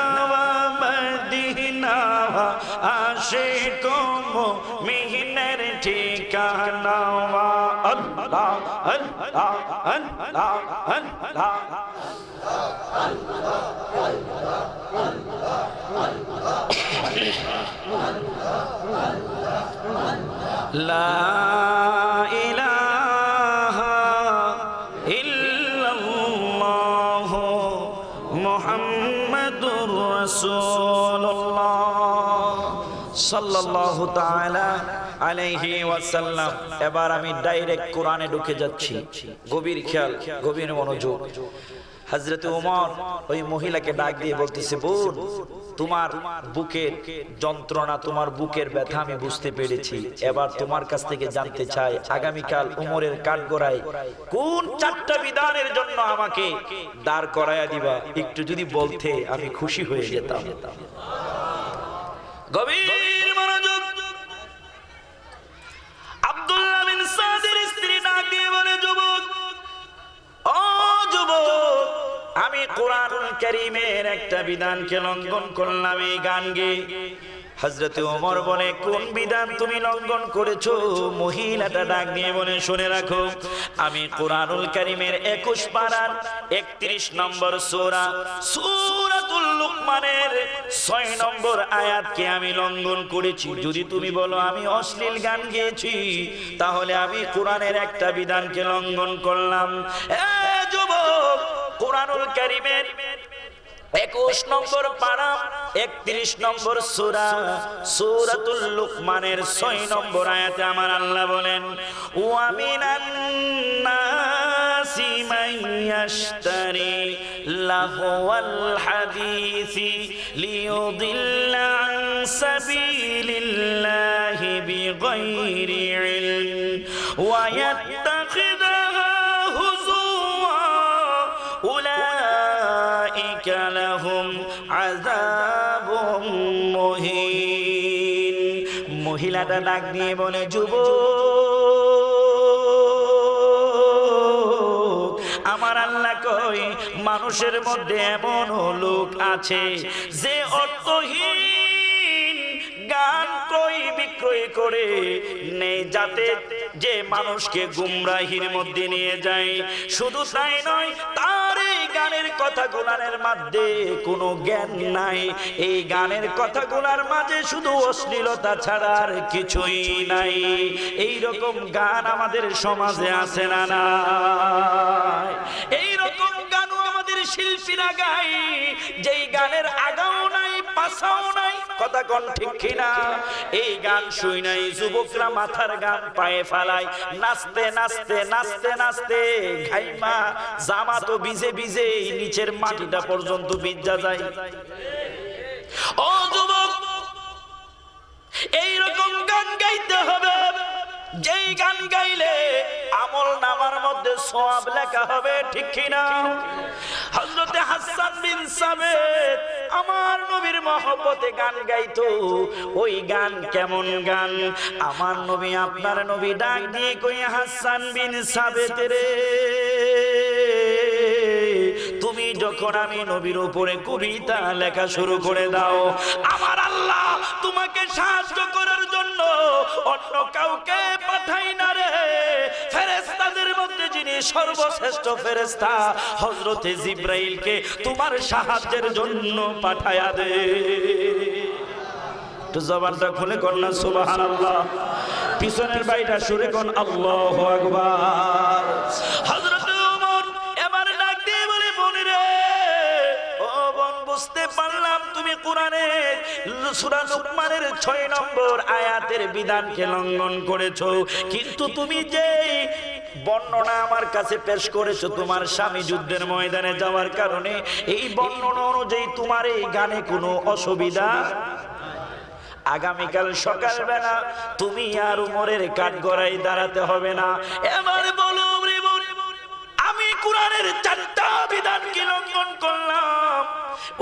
মদিনা আশিক মুমিনের ঠিকানা। আল্লাহ আল্লাহ আল্লাহ আল্লাহ লা ইলাহা ইল্লাল্লাহ মুহাম্মাদুর রাসূলুল্লাহ সাল্লাল্লাহু তাআলা আলাইহি ওয়াসাল্লাম। এবার আমি ডাইরেক্ট কোরআনে ঢুকে যাচ্ছি, গভীর খেয়াল, গভীর মনোযোগ। হযরত ওমর ওই মহিলাকে ডাক দিয়ে বলতেছে, বোন, তোমার বুকের যন্ত্রণা, তোমার বুকের ব্যথা আমি বুঝতে পেরেছি। এবার তোমার কাছ থেকে জানতে চাই, আগামীকাল উমরের কাঠগড়ায় কোন 4টা বিধানের জন্য আমাকে দাঁড় করায়া দিবা, একটু যদি বলতে আমি খুশি হয়ে যেতাম। গভীর মনোযোগ। আব্দুল্লাহ বিন সাদের স্ত্রী ডাক দিয়ে বলে, যুবক, ও যুবক, আমি কোরআনুল কারীমের একটা বিধানকে লঙ্ঘন করলাম এই গান গেয়ে। হযরত ওমর বলে, কোন বিধান তুমি লঙ্ঘন করেছো? মহিলাটা ডাক দিয়ে বলে, শুনে রাখো, আমি কোরআনুল কারীমের 21 পারার 31 নম্বর সূরা সূরাতুল লুকমানের 6 নম্বর আয়াতকে আমি লঙ্ঘন করেছি। যদি তুমি বলো আমি অশ্লীল গান গেয়েছি, তাহলে আমি কোরআনের একটা বিধানকে লঙ্ঘন করলাম। এ যুবক, কোরআনুল কারীমের 21 নম্বর পারা 31 নম্বর সূরা সূরাতুল লুকমানের 6 নম্বর আয়াতে আমার আল্লাহ বলেন, ওয়া মিনান নাসি মান ইয়াশতারি লাহওয়াল হাদিসি লিয়ুদিল্লা আন সাবিলিল্লাহি বিগাইরি ইলম ওয়া ইয়াত্তাখিদাহা হুজুওয়া উলাইকা লাহুম আযাবুম মুহিন। মহিলাটা ডাক দিয়ে বলে, যুবক, আমার আল্লাহ কই, মানুষের মধ্যে এমন লোক আছে যে অর্থহীন গান ক্রয় বিক্রয় করে নেই, যাতে যে মানুষকে গুমরাহির মধ্যে নিয়ে যায়। শুধু তাই নয়, তার এই গানের কথাগুলোর মধ্যে কোনো জ্ঞান নাই। এই গানের কথাগুলোর মাঝে শুধু অশ্লীলতা ছাড়া আর কিছুই নাই। এই রকম গান আমাদের সমাজে আছে না নাই? এই রকম গানও আমাদের শিল্পীরা গায়, যেই গানের আগাও নাই পাছাও নাই। কথা কোন ঠিক কিনা? এই গান শুই নাই যুবকরা মাথার গান পায়ে ফালায়, নাচতে নাচতে নাচতে নাচতে ঘাইমা জামা তো ভিজে ভিজে নিচের মাটিটা পর্যন্ত ভিজা যায়। ও যুবক, এই রকম গান গাইতে হবে, যেই গান গাইলে আমল নামার মধ্যে সওয়াব লেখা হবে, ঠিক কিনা? হযরত হাসান বিন সাবিত আমার নবীর মহব্বতে গান গাইতো। ওই গান কেমন গান? আমার নবী, আপনার নবী ডাক দিয়ে কই, হাসান বিন সাবিত রে, তুমি যখন আমি নবীর উপরে কবিতা লেখা শুরু করে দাও, আমার আল্লাহ তোমাকে সাহায্য করার জন্য অন্য কাউকে পাঠাই না রে। ফেরেশতাদের মধ্যে যিনি সর্বশ্রেষ্ঠ ফেরেশতা হযরতে জিবরাইলকে তোমার সাহায্যের জন্য পাঠায়া দে। তো জবানটা খুলে কোন না সুবহানাল্লাহ, পিছনের বাইটা সুরে কোন আল্লাহু আকবার। হযরত ওমর এবার ডাক দিয়ে বলে, বোন রে, ও বোন, বুঝতে পারলাম তুমি কোরআনের সূরা লুকমানের 6 নম্বর আয়াতের বিধানকে লঙ্ঘন করেছো, কিন্তু তুমি যে বর্ণনা আমার কাছে পেশ করেছো তোমার স্বামী যুদ্ধের ময়দানে যাওয়ার কারণে, এই বর্ণনা অনুযায়ী তোমার এই গানে কোনো অসুবিধা। আগামীকাল সকালবেলা তুমি আর উমরের কাঠগড়ায় দাঁড়াতে হবে না। এবার বলো রে বোন, আমি কোরআনের 4টা বিধান কি লঙ্ঘন করলাম?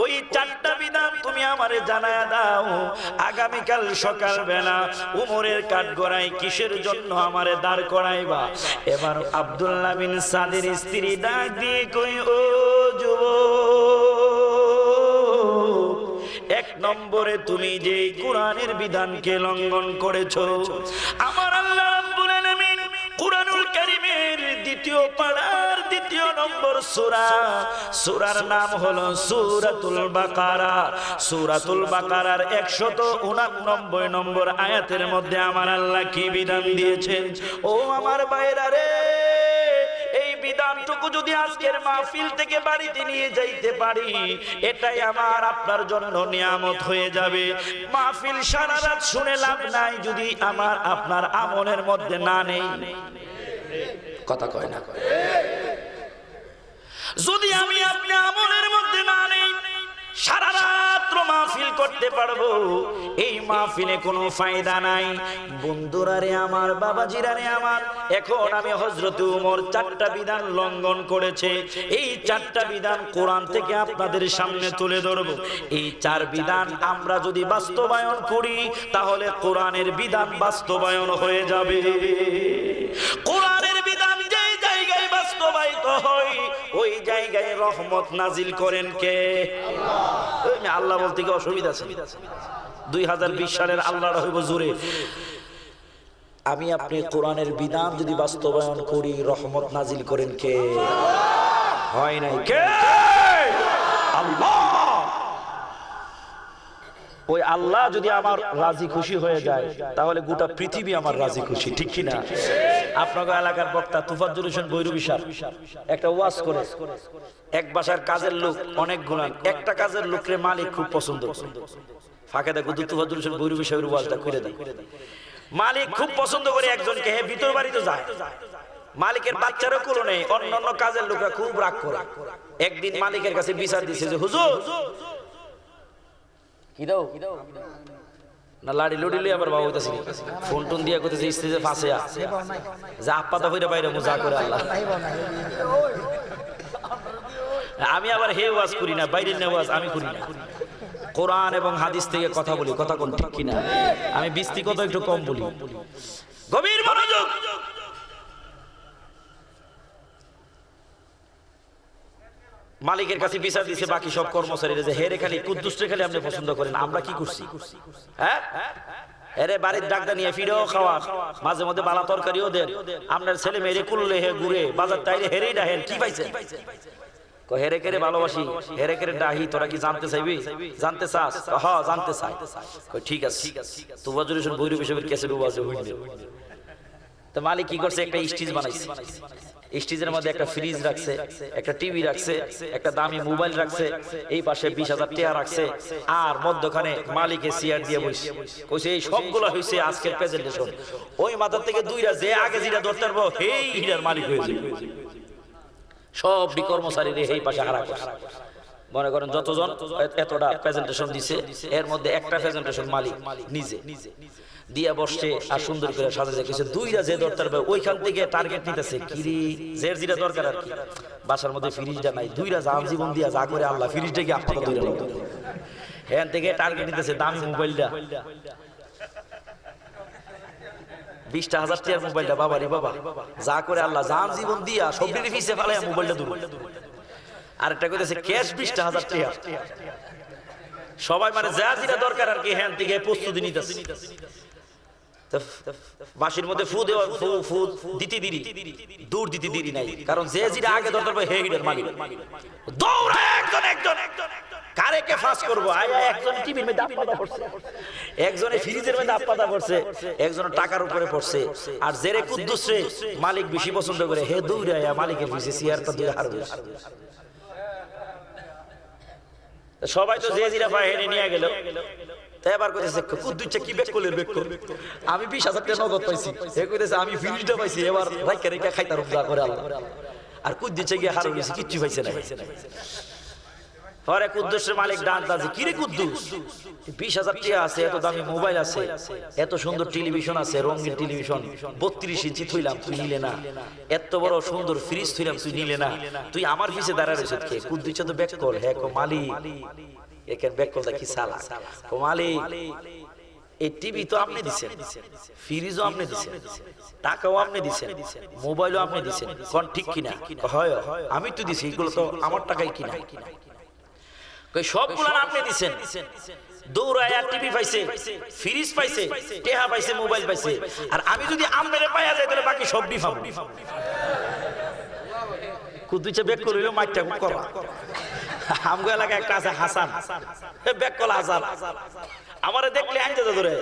ওই 4টা বিধান তুমি আমারে জানায়া দাও। আগামীকাল সকালবেলা উমরের কাঠগড়ায় কিসের জন্য আমারে দাঁড় করাইবা? এবার আব্দুল্লাহ বিন সাদের স্ত্রী ডাক দিয়ে কই, ও যুবক, 1 নম্বরে তুমি যে কোরআনের বিধানকে লঙ্ঘন করেছো, আমার আল্লাহ রাব্বুল আলামিন কোরআনুল কারীমের 2য় পারার 2য় নম্বর সূরা, সূরার নাম হলো সূরাতুল বাকারা। সূরাতুল বাকারার 189 নম্বর আয়াতের মধ্যে আমার আল্লাহ কি বিধান দিয়েছেন? ও আমার ভাইরা রে, এই বিধানটুকু যদি আজকের মাহফিল থেকে বাড়িতে নিয়ে যাইতে পারি, এটাই আমার আপনার জন্য নিয়ামত হয়ে যাবে। মাহফিল সারা রাত শুনে লাভ নাই যদি আমার আপনার আমলের মধ্যে না নেই। কথা কয় না? যদি আমি আপনি আমলের মধ্যে না নেই, সারা রাত মাহফিল করতে পারবো, এই মাহফিলে কোনো ফায়দা নাই। বন্ধুরা রে আমার, বাবাজিরা রে আমার, এখন আমি হযরত ওমর 4টা বিধান লঙ্ঘন করেছে, এই 4টা বিধান কোরআন থেকে আপনাদের সামনে তুলে ধরব। এই 4 বিধান আমরা যদি বাস্তবায়ন করি, তাহলে কোরআনের বিধান বাস্তবায়ন হয়ে যাবে। কোরআনের বিধান যে জায়গায় বাস্তবায়িত হয়, ওই জায়গায় রহমত নাজিল করেন কে? আল্লাহ। আল্লাহ বলতে কি অসুবিধা আছে? 2020 সালের আল্লাহ রহিব জুড়ে আমি আপনি কোরআনের বিধান যদি বাস্তবায়ন করি, রহমত নাজিল করেন কে? হয় নাই কে? আল্লাহ। ওই আল্লাহ যদি আমার রাজি খুশি হয়ে যায়, তাহলে গোটা পৃথিবী আমার রাজি খুশি, ঠিক কি না? আপনাদের এলাকার বক্তা তুফাজ্জল হোসেন বৈরবী সাহেব একটা ওয়াজ করে, এক বাসার কাজের লোক অনেক গুণান, একটা কাজের লোকরে মালিক খুব পছন্দ করে। ফাঁকে দেখো তুফাজ্জল হোসেন বৈরবী সাহেবের ওয়াজটা করে দেয়। মালিক খুব পছন্দ করে একজনকে, হে ভিতর বাড়িতে যায়, মালিকের বাচ্চারও কোলো নেই, অন্যান্য কাজের লোকরা খুব রাগ করে। একদিন মালিকের কাছে বিচার দিছে যে হুজুর কি দাও না লাড়ি লড়ি লই, আবার বাবা হইতাছি ফোন টোন দিয়া কইতেছে স্টেজে ফাঁসে যা আপাতা হইরা বাইরে মজা করে আল্লাহ। আমি আবার হে ওয়াজ করি না, বাইরের ওয়াজ আমি করি না, কোরআন এবং হাদিস থেকে কথা বলি। কথা কোন ঠিক কিনা? আমি বিস্তি কথা একটু কম বলি। গভীর মনোযোগ। মালিকের কাছে বিচার দিছে বাকি সব কর্মচারীরা যে হেরে খালি কুদ্দুসরে খালি আপনি পছন্দ করেন, আমরা কি করছি? হ্যাঁ, এরে বাড়ির ডাকদা নিয়ে ফিরেও খাওয়া, মাঝে মধ্যে বালা তরকারিও দেন, আপনার ছেলে মেয়ে কুললে হে ঘুরে বাজার তাইরে হেরেই ডাহেন, কি পাইছে? হেরে কেড়ে ভালোবাসি, হেরে কেড়ে ডাহি, তোরা কি জানতে চাইবি? জানতে চাস? হ্যাঁ জানতে চাই। ঠিক আছে, তুফাজ্জল হোসেন বৈরবী সাহেবের কেসে ডুবাছে হইলে। তো মালিক কি করছে? একটা স্টেজ বানাইছে, স্টেজের মধ্যে একটা ফ্রিজ রাখছে, একটা টিভি রাখছে, একটা দামি মোবাইল রাখছে, এই পাশে 20,000 টাকা রাখছে, আর মধ্যখানে মালিকের চেয়ার দিয়ে বসে কইছে এই সবগুলো হইছে আজকের প্রেজেন্টেশন। ওই মাথার থেকে দুইটা যে আগে যেটা ধরতে পারবো এই হিরার মালিক হয়ে যাবে। সব কর্মচারীরা এই পাশে হারা করছে। মনে করেন যতজন এতটা প্রেজেন্টেশন দিছে, এর মধ্যে একটা প্রেজেন্টেশন মালিক নিজে দিয়া বসছে আর সুন্দর করে সাজাতে গেছে। দুইটা যে দরকার ওইখান থেকে টার্গেট নিতেছে, কিরি যে যেটা দরকার আর কি। বাসার মধ্যে ফ্রিজটা নাই, দুইটা জান জীবন দিয়া যা করে আল্লাহ ফ্রিজটাকে আপনারা দুইটা লোক এখান থেকে টার্গেট নিতেছে দামি মোবাইলটা, 20,000 টাকার মোবাইলটা। বাবা রে বাবা, যা করে আল্লাহ জান জীবন দিয়া সবটির পিছে ফেলায় মোবাইলটা দূর। আর একটা কইতেছে ক্যাশ 20,000 টাকা। সবাই মানে যা যেটা দরকার আর কি হ্যান থেকে প্রস্তুতি নিতেছে। বাঁশির মধ্যে ফু দেওয়া, ফু দিতে দিরি, দূর দিতে দিরি নাই, কারণ যে যেটা আগে দরকার হে হিডের মালিক দৌড়া একজন একজন কারে কে ফাঁস করবো। আয়া একজন টিভির মধ্যে আপপাদা পড়ছে, একজনে ফ্রিজের মধ্যে আপপাদা পড়ছে, একজন টাকার উপরে পড়ছে, আর জেরে কুদ্দুসরে মালিক বেশি পছন্দ করে হে দৌড়ে আয়া মালিকের পিছে চেয়ারটা দিয়ে হারবে। সবাই তো যে জিরা পায় হেনে নিয়ে গেল। এবার কইতেছে কুদ্দুসে কি বেক করলেন? বেক কর, আমি 20,000 টাকা নগদ পাইছি। এ কইতেছে আমি ফ্রিজটা পাইছি, এবার রাইকা রাইকা খাইতার যা করে আল্লাহ। আর কুদ্দুসে গিয়ে হারো গেছে, কিচ্ছু পাইছে না। পরে কুদ্দুসের মালিক ডান দাজি, কি রে কুদ্দুস 20,000 টাকা আছে, এত দামি মোবাইল আছে, এত সুন্দর টেলিভিশন আছে, রঙিন টেলিভিশন 32 ইঞ্চি থইলাম, তুই নিলে না। এত বড় সুন্দর ফ্রিজ থইলাম, তুই নিলে না। তুই আমার পিছে দাঁড়ায় রইছিস কে? কুদ্দুসে তো ব্যাক কল। হ্যাঁ কো মালিক, এখানে ব্যাক কলটা কি সালা? কো মালিক এই টিভি তো আপনি দিছেন, ফ্রিজও আপনি দিছেন, টাকাও আপনি দিছেন, মোবাইলও আপনি দিছেন, কোন ঠিক কিনা? হয় আমি তো দিছি, এগুলো তো আমার টাকাই কিনা। সবগুলো আপনি দিছেন। দৌড়ায়া টিভি পাইছে, ফ্রিজ পাইছে, টেহা পাইছে, মোবাইল পাইছে, আর আমি যদি আমরে পাইয়া যাই তাহলে বাকি সব ডিফাম। কুদ্দুসে ব্যাক করিল মাইটটা করা। আমগো এলাকায় একটা আছে হাসান, ব্যাক কল হাসান, আমারে দেখলে আনতে ধরে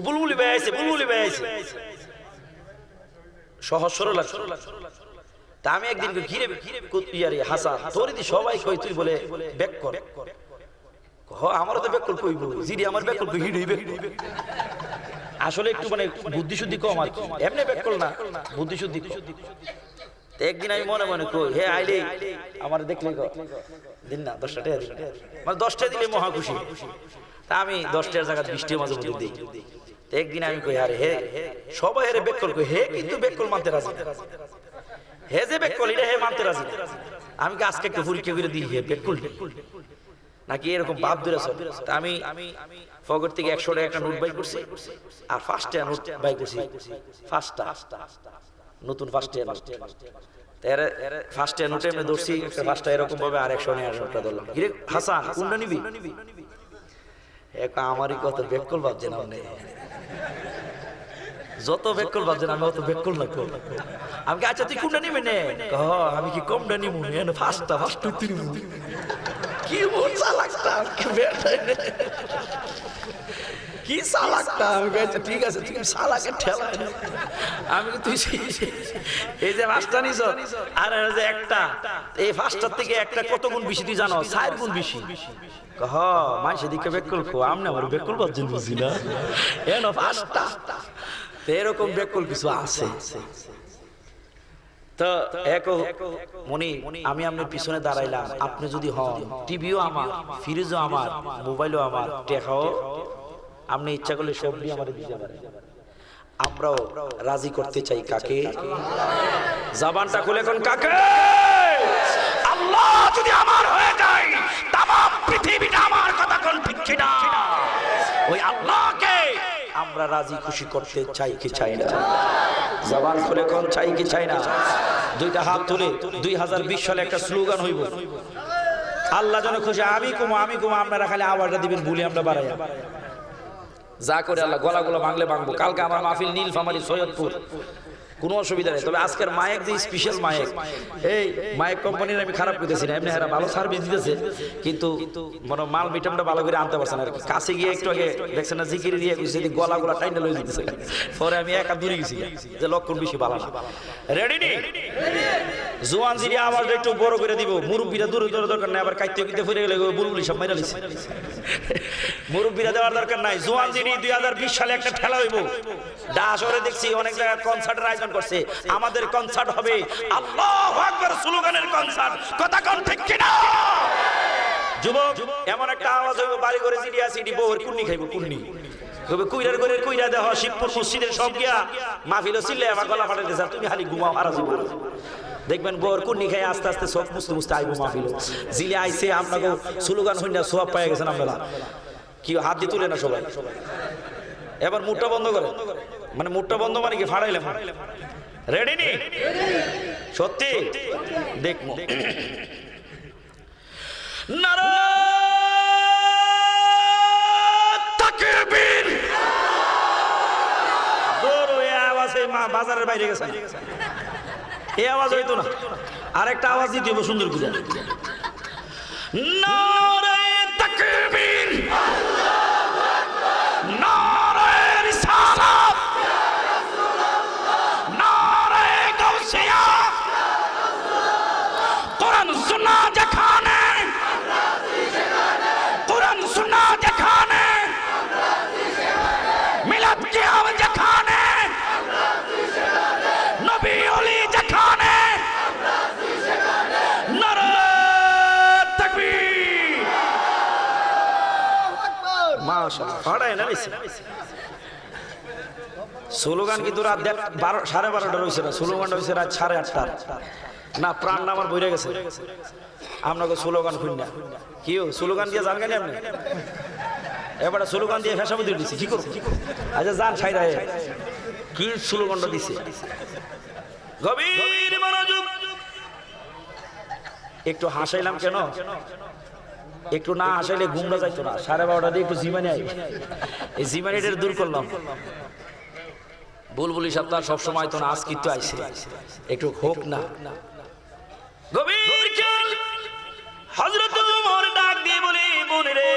বুলবুলি ভাই আইছে, বুলবুলি ভাই আইছে, সহজ সরল তা আমি একদিন ঘিরে ইয়ারে হাসান তোর দি সবাই কই তুই বলে ব্যাক কর আমারও তো ব্যাক কল কইব জিডি আমার ব্যাক কল হিড হইবে আসলে একটু মানে বুদ্ধি শুদ্ধি কম আর কি এমনি ব্যাক কল না বুদ্ধি শুদ্ধি একদিন আমি মনে মনে কই হে আইলে আমার দেখলে দিন না 10 টাকা দিন মানে 10 টাকা দিলে মহা খুশি তা আমি 10 টাকার জায়গা 20 টাকা মাঝে মধ্যে দিই একদিন আমি কই আরে হে সবাই এর ব্যাক কল কই হে কিন্তু ব্যাক কল মানতে রাজি হে যে ব্যাক কল এটা হে মানতে রাজি আমি কি আজকে একটু পরীক্ষা করে দিই হে ব্যাক কল নাকি এরকম বাপ ধরে সব তা আমি ফগর থেকে 100 টাকা একটা নোট বাই করছি আর ফার্স্ট টাকা নোট বাই করছি ফার্স্টটা নতুন ফার্স্ট টাকা এর ফার্স্ট টাকা নোটে আমি ধরছি একটা ফার্স্টটা এরকম ভাবে আর 100 নিয়ে 100 টাকা ধরলাম কি রে হাসান কোনটা নিবি এক আমারই কত বেকল বাদ জানা নেই যত বেকল বাদ জানা আমি অত বেকল না কো আমি আচ্ছা তুই কোনটা নিবি নে আমি কি কমটা নিবো না ফার্স্টটা ফার্স্ট তুই নিবি কি মজা লাগতা কি বেটা কি সালাকটা আমি কইছি ঠিক আছে তুই সালাকে ঠেলা আমি তুই এই যে ফার্স্টটা নিছ আর এই যে একটা এই ফার্স্টটার থেকে একটা কত গুণ বেশি তুই জানো 4 গুণ বেশি কহ মাইসে দিকে বেকল কো আমনে আমার বেকল বাজেন বুঝি না এনো ফার্স্টটা এরকম বেকল কিছু আছে তো একো মনি আমি আপনার পিছনে দাঁড়াইলাম আপনি যদি হন টিভিও আমার ফ্রিজও আমার মোবাইলও আমার টেকাও আপনি ইচ্ছা করলে সবই আমাদের দিতে পারেন আমরাও রাজি করতে চাই কাকে জবানটা খুলে কোন কাকে আল্লাহ যদি আমার হয়ে যায় तमाम পৃথিবীটা আমার কথা কোন ঠিক কিনা ওই আল্লাহকে আমরা রাজি খুশি করতে চাই কি চাই না জবান খুলে কোন চাই কি চাই না দুইটা হাত তুলে 2020 সালে একটা স্লোগান হইব আল্লাহ যেন খুশি আমি কুমা আপনারা খালি আওয়াজটা দিবেন ভুলে আমরা বাড়াই যা করে আল্লাহ গলাগুলো ভাঙলে ভাঙবো কালকে আমার মাহফিল নীলফামারী সৈয়দপুর কোনো অসুবিধা নেই তবে আজকের মাইক যে স্পেশাল মাইক এই মাইক কোম্পানির আমি খারাপ করতেছি না এমনি এরা ভালো সার্ভিস দিতেছে কিন্তু মনে মাল মিটামটা ভালো করে আনতে পারছে না আর কি কাছে গিয়ে একটু আগে দেখছেন না জিকির দিয়ে যদি গলাগুলা টাইনা লয়ে দিতেছে পরে আমি একা দূরে গেছি যে লক্ষণ বেশি ভালো রেডি নি জোয়ান জিরি আওয়াজটা একটু বড় করে দিব মুরব্বিরা দূরে দূরে দরকার নাই আবার কাইতে কিতে ফিরে গেলে বুলবুলি সব মাইরা লিছে মুরব্বিরা দেওয়ার দরকার নাই জোয়ান জিরি 2020 সালে একটা ঠেলা হইব ডাশরে দেখছি অনেক জায়গায় কনসার্টের আয়োজন করছে আমাদের কনসার্ট হবে আল্লাহু আকবার স্লোগানের কনসার্ট কথা কোন ঠিক কিনা যুবক এমন একটা আওয়াজ হবে বাড়ি করে জিরিয়া সিডি বউর কুন্নি খাইবো কুন্নি তবে কুইরার করে কুইরা দেহ শিবপুর মসজিদের সব গিয়া মাহফিল ছিলে আমার গলা ফাটাইতে স্যার তুমি খালি ঘুমাও আর জীবন দেখবেন বউর কুন্নি খাই আস্তে আস্তে সব মুছতে মুছতে আইবো মাহফিল জিলে আইছে আপনাকে স্লোগান হইনা সওয়াব পায় গেছেন আপনারা কি হাত দিয়ে তুলে না সবাই এবার মুটটা বন্ধ করে মানে মুটটা বন্ধ মানে কি ফাড়াইলে রেডি নি সত্যি দেখবো নারায়ে তাকবীর বড় এই আওয়াজে মা বাজারের বাইরে গেছে এই আওয়াজ হইতো না আরেকটা আওয়াজ দিতে হবে সুন্দর করে নারায়ে তাকবীর আল্লাহু আকবার নারায়ে রিসালাত কোরআন সুন্নাহ যেখানে কোরআন সুন্নাহ যেখানে মিলাদ কিয়াম যেখানে নবী ওলি যেখানে নারায়ে তাকবীর মাশাআল্লাহ পড়ায় না বেশি স্লোগান কিন্তু রাত 12:30 রয়েছে না স্লোগানটা হয়েছে রাত 8:30 না প্রাণ আমার বইরে গেছে আপনাকে স্লোগান খুঁজ না কি স্লোগান দিয়ে জান গেলে আপনি এবারে স্লোগান দিয়ে ফেসাবো দিয়ে দিচ্ছি কি করবো আচ্ছা যান ছাইরা কি স্লোগানটা দিছে গভীর মনোযোগ একটু হাসাইলাম কেন একটু না হাসাইলে ঘুমটা যাইতো না 12:30 দিয়ে একটু জিমানি আই এই জিমানিটা দূর করলাম বুলবুলি সপ্তাহ সব সময় তো না আজ কিন্তু আইছে একটু হোক না গভীর কাল হযরত ওমর ডাক দিয়ে বলে বোন রে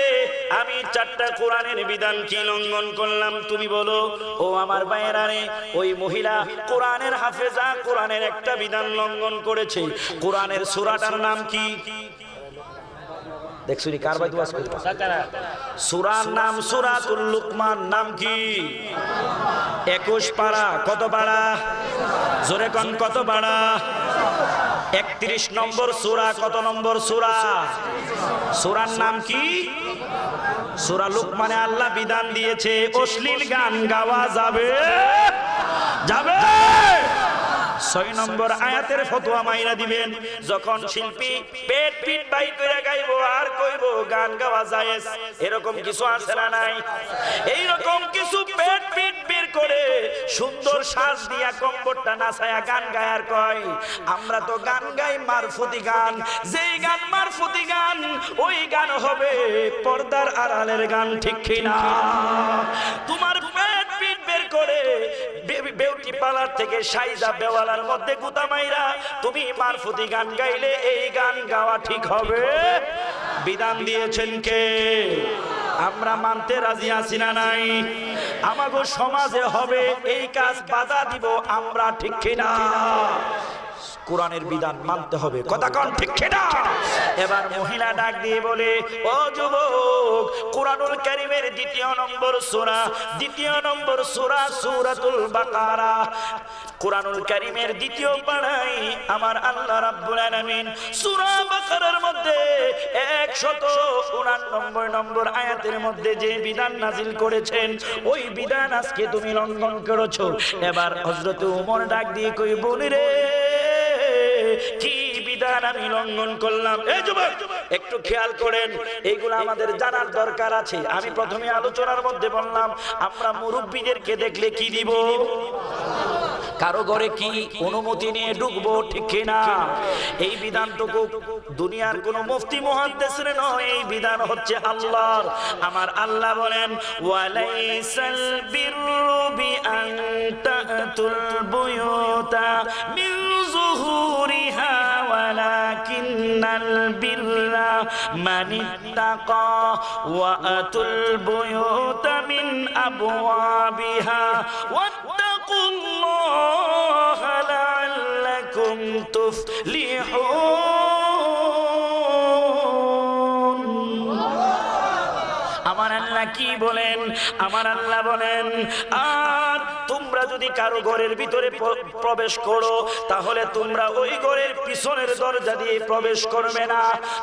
আমি চারটা কোরআনের বিধান কি লঙ্ঘন করলাম তুমি বলো। ও আমার ভাইয়েরা রে, ওই মহিলা কোরআনের হাফেজা, কোরআনের একটা বিধান লঙ্ঘন করেছে। কোরআনের সূরাটার নাম কি? দেখছুনি কার ভাই দোয়া করে? সূরার নাম সূরাতুল লুকমান। নাম কি? 21 পারা। কত পারা? জোরে কোন কত পারা? 31 নম্বর সূরা। কত নম্বর সূরা? সূরার নাম কি? সূরা লুকমানে আল্লাহ বিধান দিয়েছে অশ্লীল গান গাওয়া যাবে যাবে। 6 নম্বর আয়াতের ফতোয়া মাইনা দিবেন, যখন শিল্পী পেট পিট বাই করে গাইবো আর কইবো গান গাওয়া জায়েজ, এরকম কিছু আছে না নাই? এই রকম কিছু পেট পিট বের করে সুন্দর সাজ দিয়া কম্বরটা নাচায়া গান গায়ার কয় আমরা তো গান গাই মারফতি গান। যেই গান মারফতি গান, ওই গান হবে পর্দার আড়ালের গান, ঠিক কিনা? তোমার পেট পিট বের করে বিউটি পার্লার থেকে সাইজা বেওয়ালার মধ্যে গুতা মাইরা তুমি মারফতি গান গাইলে এই গান গাওয়া ঠিক হবে? বিধান দিয়েছেন কে? আমরা মানতে রাজি আছি না নাই? আমাগো সমাজে হবে এই কাজ, বাধা দিব আমরা, ঠিক কিনা? কোরআনের বিধান মানতে হবে, কথা কোন ঠিক কিনা? এবার মহিলা ডাক দিয়ে বলে, ও যুবক, কোরআনুল কারীমের 2 নম্বর সূরা, 2 নম্বর সূরা সূরাতুল বাকারা। কোরআনুল কারীমের 2 পাড়ায় আমার আল্লাহ রাব্বুল আলামিন সূরা বাকারার মধ্যে 189 নম্বর আয়াতের মধ্যে যে বিধান নাজিল করেছেন, ওই বিধান আজকে তুমি লঙ্ঘন করেছো। এবার হযরত ওমর ডাক দিয়ে কই, বলি রে কি বিধান আমি লঙ্ঘন করলাম? এই যুবক একটু খেয়াল করেন, এইগুলো আমাদের জানার দরকার আছে। আমি প্রথমে আলোচনার মধ্যে বললাম আমরা মুরব্বীদেরকে দেখলে কি দিব? কারো ঘরে কি অনুমতি নিয়ে ঢুকবো, ঠিক কিনা? এই বিধানটুকু দুনিয়ার কোন মুফতি মুহাদ্দিসের নয়, এই বিধান হচ্ছে আল্লাহর। আমার আল্লাহ বলেন, ওয়ালাইসাল বিররু বিআন তা'তুল বুয়ুতা মিন যুহুরিহা ওয়ালাকিন্নাল বিররা মানিত্তাকা ওয়া আতুল বুয়ুতা মিন আবওয়াবিহা ওয়াত্তাকুল্লাহা লাআল্লাকুম তুফলিহুন। আমার আল্লাহ কি বলেন? আমার আল্লাহ বলেন, আর তোমরা যদি কারো ঘরের ভিতরে প্রবেশ করো, তাহলে তোমরা ওই ঘরের পিছনের দরজা দিয়ে প্রবেশ করবে না।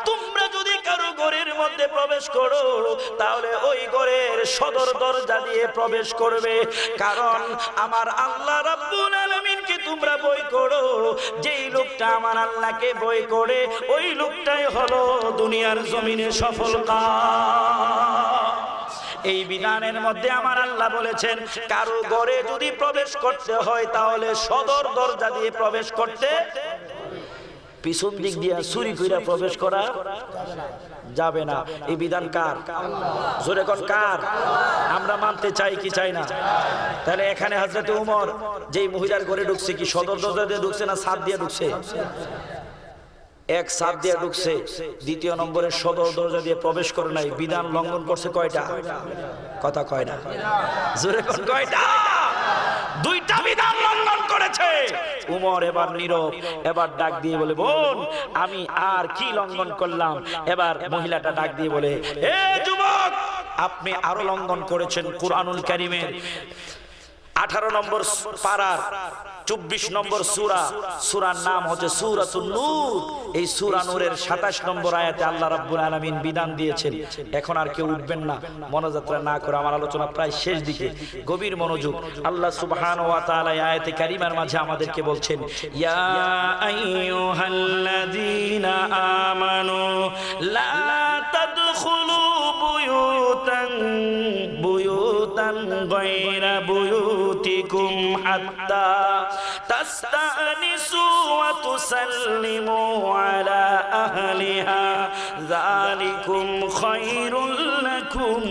তোমরা যদি কারো ঘরের মধ্যে প্রবেশ করো, তাহলে ওই ঘরের সদর দরজা দিয়ে প্রবেশ করবে। কারণ আমার আল্লাহ রাব্বুল আলামিনকে তোমরা ভয় করো, যেই লোকটা আমার আল্লাহকে ভয় করে, ওই লোকটাই হলো দুনিয়ার জমিনে সফল কাজ। এই বিধানের মধ্যে আমার আল্লাহ বলেছেন, কারো ঘরে যদি প্রবেশ করতে হয় তাহলে সদর দরজা দিয়ে প্রবেশ করতে, পিছন দিক দিয়ে চুরি কইরা প্রবেশ করা যাবে না। এই বিধান কার? জোরে কোন কার? আমরা মানতে চাই কি চাই না? তাহলে এখানে হযরত ওমর যেই মহিলার ঘরে ঢুকছে, কি সদর দরজা দিয়ে ঢুকছে না ছাদ দিয়ে ঢুকছে? এক ছাদ দিয়ে ঢুকছে, 2 নম্বরের সদর দরজা দিয়ে প্রবেশ করে নাই। বিধান লঙ্ঘন করছে কয়টা? কথা কয় না, জোরে কোন কয়টা? 2টা বিধান লঙ্ঘন করেছে। উমর এবার নীরব, এবার ডাক দিয়ে বলে, বোন আমি আর কি লঙ্ঘন করলাম? এবার মহিলাটা ডাক দিয়ে বলে, এ যুবক, আপনি আরো লঙ্ঘন করেছেন কুরআনুল কারীমের 18 নম্বর পারার 24 নম্বর সূরা। সূরার নাম হচ্ছে সূরাতুন নূর। এই সূরা নূরের 27 নম্বর আয়াতে আল্লাহ রাব্বুল আলামিন বিধান দিয়েছেন। এখন আর কেউ উঠবেন না, মনোযাত্রা না করে, আমার আলোচনা প্রায় শেষ দিকে, গভীর মনোযোগ। আল্লাহ সুবহানাহু ওয়া তাআলা আয়াতে কারিমার মাঝে আমাদেরকে বলছেন, ইয়া আইয়ুহাল্লাযীনা আমানু লা তাদখুলু বুয়ুতান গায়রা বুয়ুতিকুম হাত্তা তাস্তানিসু ওয়া তুসাল্লিমু আলা আহলিহা যালিকুম খায়রুল লাকুম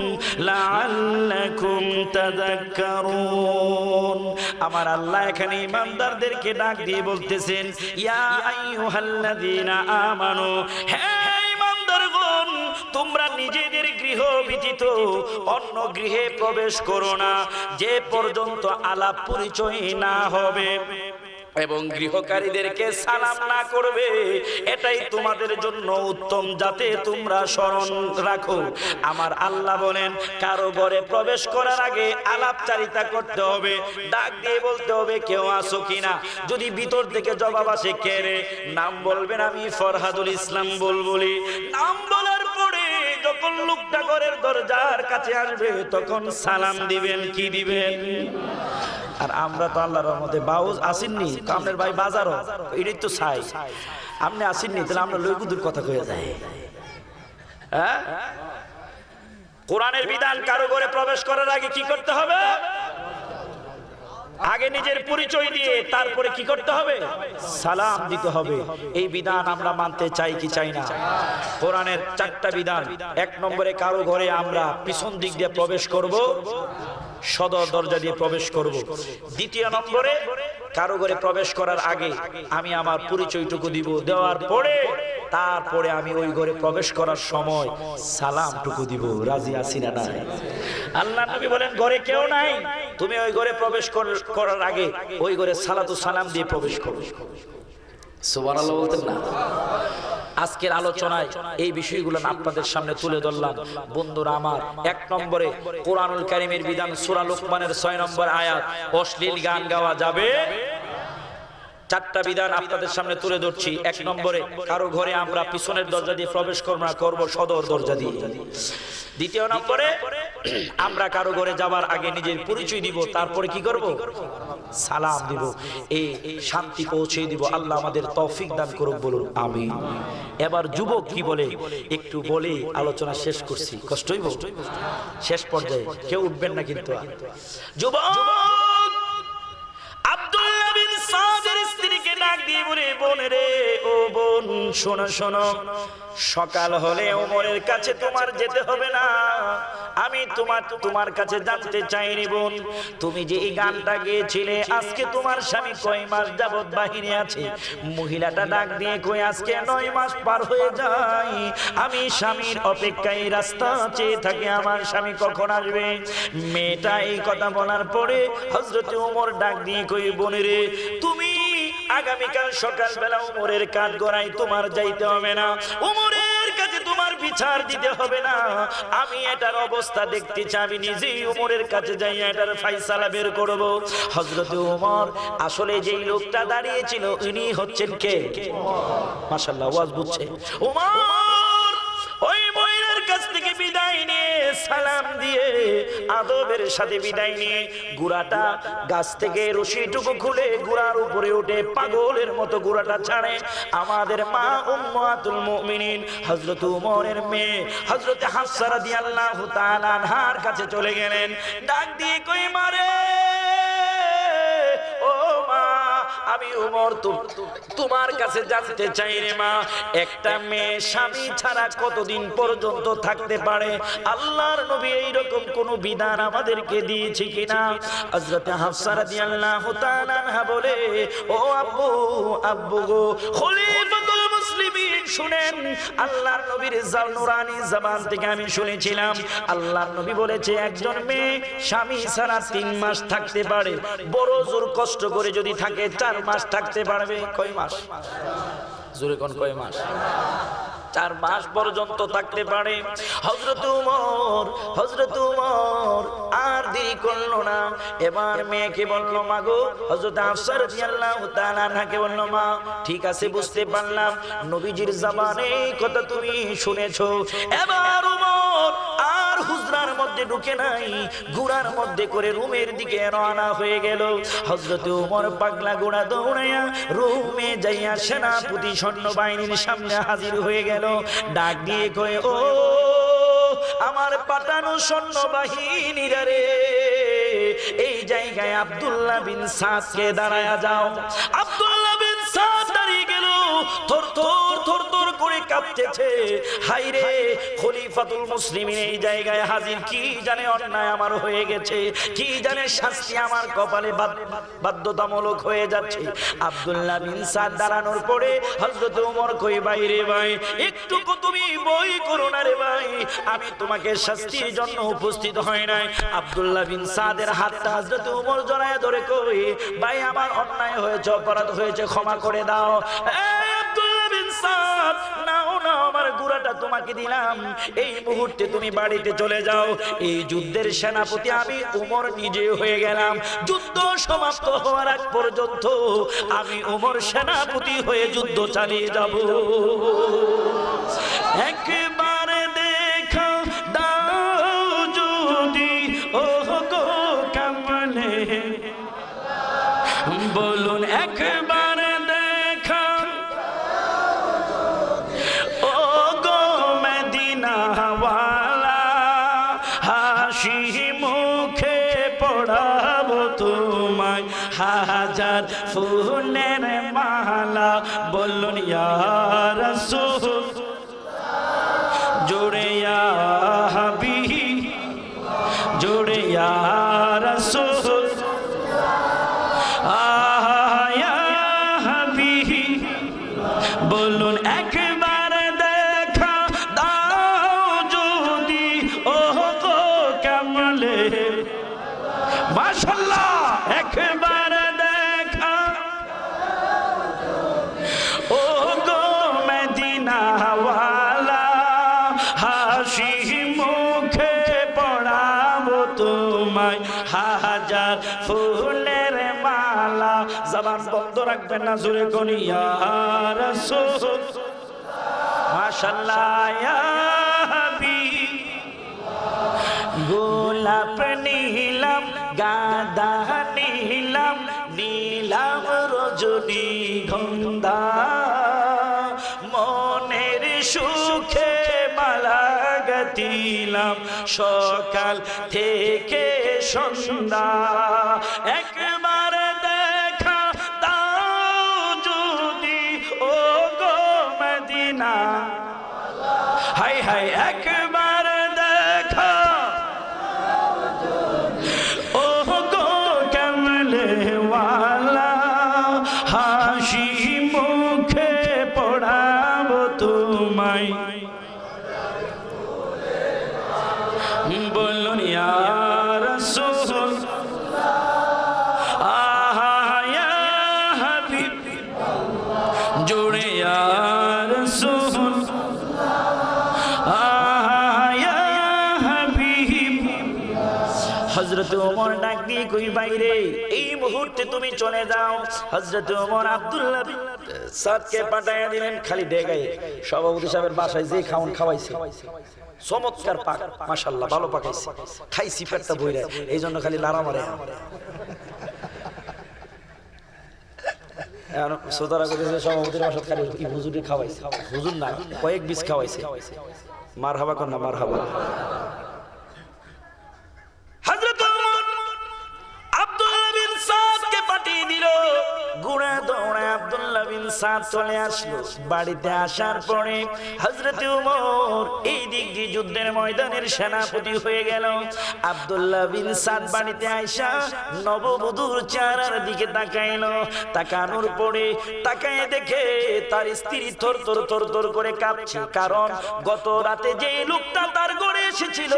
লাআল্লাকুম তাযাক্কারুন। আমার আল্লাহ এখানে ইমানদারদেরকে ডাক দিয়ে বলতেছেন, ইয়া আইয়ুহাল্লাযীনা আমানু, হে ইমানদারগণ, তোমরা নিজেদের গৃহ ব্যতীত অন্য গৃহে প্রবেশ করো না যে পর্যন্ত আলাপ পরিচয় না হবে এবং গৃহকারীদেরকে সালাম না করবে, এটাই তোমাদের জন্য উত্তম, যাতে তোমরা স্মরণ রাখো। আমার আল্লাহ বলেন কারো ঘরে প্রবেশ করার আগে আলাপচারিতা করতে হবে, ডাক দিয়ে বলতে হবে কেউ আসো কিনা। যদি ভিতর থেকে জবাব আসে কে রে, নাম বলবেন আমি ফরহাদুল ইসলাম বলবলি। নাম বলার পরে যখন লোকটা ঘরের দরজার কাছে আসবে তখন সালাম দিবেন। কি দিবেন? আর আমরা তো আল্লাহর রহমতে বাউজ আসেননি, আপনার ভাই বাজারও এটাই তো চাই, আপনি আসেননি তাহলে আমরা লইগুদুর কথা কয়ে যাই। হ্যাঁ, কোরআনের বিধান কারো ঘরে প্রবেশ করার আগে কি করতে হবে? আগে নিজের পরিচয় দিয়ে তারপরে কি করতে হবে? সালাম দিতে হবে। এই বিধান আমরা মানতে চাই কি চাই না? কোরআনের 4টা বিধান। 1 নম্বরে কারো ঘরে আমরা পিছন দিক দিয়ে প্রবেশ করব, সদর দরজা দিয়ে প্রবেশ করব। 2 নম্বরে কারো ঘরে প্রবেশ করার আগে আমি আমার পরিচয়টুকু দিব, দেওয়ার পরে তারপরে আমি ওই ঘরে প্রবেশ করার সময় সালামটুকু দিব। রাজি আছি না নাই? আল্লাহর নবী বলেন ঘরে কেউ নাই, তুমি ওই ঘরে প্রবেশ করার আগে ওই ঘরে সালাতু সালাম দিয়ে প্রবেশ করো। সুবহানাল্লাহ বলতেন না? আজকের আলোচনায় এই বিষয়গুলো আপনাদের সামনে তুলে ধরলাম। বন্ধুরা আমার, 1 নম্বরে কোরআনুল কারীমের বিধান সূরা লুকমানের 6 নম্বর আয়াত, অশ্লীল গান গাওয়া যাবে। 4টা বিধান আপনাদের সামনে তুলে ধরছি। 1 নম্বরে কারো ঘরে আমরা পিছনের দরজা দিয়ে প্রবেশ করব সদর দরজা দিয়ে। 2 নম্বরে আমরা কারো ঘরে যাবার আগে নিজের পরিচয় দিব, তারপরে কি করব? সালাম দিব। এই শান্তি পৌঁছে দিব। আল্লাহ আমাদের তৌফিক দান করুক, বলুন আমিন। এবার যুবক কি বলে একটু বলে আলোচনা শেষ করছি, কষ্ট হইব শেষ পর্যায়ে, কেউ উঠবেন না কিন্তু। যুবক আব্দুল্লাহ বিন সাদের স্ত্রীকে ডাক দিয়ে বলে, বোন রে, ও বোন শোনো শোনো, সকাল হলে ওমরের কাছে তোমার যেতে হবে না। আমি তোমার কাছে জানতে চাইনি বোন, তুমি যে এই গানটা গেয়েছিলে আজকে তোমার স্বামী কয় মাস যাবত বাহিরে আছে? মহিলাটা ডাক দিয়ে কই আজকে 9 মাস পার হয়ে যায়। আমি স্বামীর অপেক্ষায় রাস্তা চেয়ে থাকি, আমার স্বামী কখন আসবে? মেয়েটা এই কথা বলার পরে হযরত ওমর ডাক দিয়ে কই, বোন রে, তুমি আগামীকাল সকালবেলা ওমরের কাঠ গড়াই তোমার যাইতে হবে না, ওমরের কাছে তোমার বিচার দিতে হবে না। আমি এটার অবস্থা দেখতে চাই, আমি নিজেই ওমরের কাছে যাই এটার ফায়সালা বের করব। হযরত ওমর, আসলে যেই লোকটা দাঁড়িয়েছিল উনি হচ্ছেন কে? মাশাআল্লাহ, ওয়াজ বুঝছে। ওমর ওই মহিলার কাছ থেকে বিদায় নিয়ে সালাম দিয়ে আদবের সাথে বিদায় নিয়ে গুড়াটা গাছ থেকে রশিটুকু খুলে গুড়ার উপরে উঠে পাগলের মতো গুড়াটা ছাড়ে। আমাদের মা উম্মাতুল মুমিনিন হযরত ওমরের মেয়ে হযরত হাফসা রাদিয়াল্লাহু তাআলা আনহার কাছে চলে গেলেন। ডাক দিয়ে কই, মারে ও মা, আমি ওমর তোমার কাছে জানতে চাই রে মা, একটা মেয়ে স্বামী ছাড়া কতদিন পর্যন্ত থাকতে পারে? আল্লাহর নবী এইরকম কোন বিধান আমাদেরকে দিয়েছে কিনা? হযরত হাফসা রাদিয়াল্লাহু তাআলা আনহা বলে, ও আব্বু, আব্বু গো, খলিফাতুল মুসলিমিন শুনেন, আল্লাহর নবীর নুরানি জবান থেকে আমি শুনেছিলাম আল্লাহর নবী বলেছে একজন মেয়ে স্বামী ছাড়া 3 মাস থাকতে পারে, বড় জোর কষ্ট করে যদি থাকে 4 মাস থাকতে পারবে। কয় মাস? জোরে কোন কয় মাস? 4 মাস পর্যন্ত থাকতে পারে। হযরত ওমর আর দেরি করলো না, এবার মেয়েকে বলল, মা গো, হযরত হাফসা রাদিয়াল্লাহু তাআলা আনহাকে বলল, মা ঠিক আছে, বুঝতে পারলাম নবীজির জবানে এই কথা তুমি শুনেছো। এবার ওমর আর হুজরার মধ্যে ঢুকে নাই, ঘোড়ার মধ্যে করে রুমের দিকে রওনা হয়ে গেল। হযরত ওমর পাগলা ঘোড়া দৌড়াইয়া রুমে যাইয়া সেনাপতি সৈন্যবাহিনীর সামনে হাজির হয়ে গেল। ডাক দিয়ে কয়, ও আমার পাঠানো সৈন্যবাহিনীরা রে, এই জায়গায় আব্দুল্লাহ বিন সাদকে দাঁড়ায়া যাও। আব্দুল্লাহ বিন সাদ দাঁড়িয়ে গেল, থর থর করে কাঁপতেছে, হায়রে খলিফাতুল মুসলিমিন এই জায়গায় হাজির, কি জানে অন্যায় আমার হয়ে গেছে, কি জানে শাস্তি আমার কপালে বাধ্যতামূলক হয়ে যাচ্ছে। আব্দুল্লাহ বিন সাদ দাঁড়ানোর পরে হযরত ওমর কই, ভাই রে ভাই, একটু তুমি বই করো না রে ভাই, আমি তোমাকে শাস্তির জন্য উপস্থিত হয় নাই। আব্দুল্লাহ বিন সাদের হাতটা হযরত ওমর জড়ায় ধরে কই, ভাই আমার অন্যায় হয়েছে, অপরাধ হয়েছে, ক্ষমা করে দাও। এই আব্দুল্লাহ বিন সাদ, নাও নাও, আমার গুড়াটা তোমাকে দিলাম, এই মুহূর্তে তুমি বাড়িতে চলে যাও। এই যুদ্ধের সেনাপতি আমি ওমর নিজে হয়ে গেলাম। যুদ্ধ সমাপ্ত হওয়ার আগ পর্যন্ত আমি ওমর সেনাপতি হয়ে যুদ্ধ চালিয়ে যাব। একবার দেখা দাও যদি ও গো কামলে, বলুন একবার দেখা ও গো মদিনাওয়ালা, হাসি মুখে পড়াবো তোমায় হাজার ফুলের মালা। বলুন ইয়া রাসূল, জোরে ইয়া হাবিব, জোরে ইয়া রাসূল, ইয়া হাবিব। বলুন একবার দেখা দাও যদি ও গো কামলে, মাশাআল্লাহ, একবার দেখা ও গো মদিনাওয়ালা, হাসি মুখে পড়াবো তোমায় হাজার ফুলের মালা। জবান বন্ধ রাখবেন না, জোরে কোন ইয়া রাসূল, মাশাআল্লাহ, ইয়া হাবিব। গোলাপ নীলাম, গাঁদা নীলাম, নীলাম রজনীগন্ধা, মনের সুখে মালা গাঁথিলাম সকাল থেকে সন্ধ্যা। একবার দেখা দাও যদি ও গো মদিনা, হাই হাই, একবার দেখা ও গো কামলেওয়ালা, হাসি মুখে পড়াবো তোমায়। বলুন ইয়া রাসূল, ইয়া হাবিব, জোরে ইয়া রাসূল, ইয়া হাবিব। হযরত ওমর ডাক দিয়ে কই, বাইরে এই মুহূর্তে তুমি চলে যাও। হযরত ওমর আব্দুল্লাহ বিন সাদকে পাঠায়া দিলেন খালি ডেগায়। সভাপতি সাহেবের বাসায় যে খাওন খাওয়াইছে, চমৎকার পাক, মাশাআল্লাহ, ভালো পাকাইছে, খাইছি পেটটা বইরা, এই জন্য খালি লারা মারে। শ্রোতারা কইতেছে সভাপতির বাসায় খালি কি হুজুরে খাওয়াইছে, হুজুর না, কয়েক বিষ খাওয়াইছে। মারহাবা কর না, মারহাবা। হযরত ওমর আব্দুল্লাহ বিন সাদকে পাঠিয়ে দিল। ঘোড়া দৌড়ে আব্দুল্লাহ বিন সাদ চলে আসলো। বাড়িতে আসার পরে হযরত ওমর এই দিক দিয়ে যুদ্ধের ময়দানের সেনাপতি হয়ে গেল। আব্দুল্লাহ বিন সাদ বাড়িতে আইসা নববধূর চেহারার দিকে তাকাইলো। তাকানোর পরে তাকায় দেখে তার স্ত্রী থর থর থর থর করে কাঁপছে, কারণ গত রাতে যে লোকটা তার ঘরে এসেছিল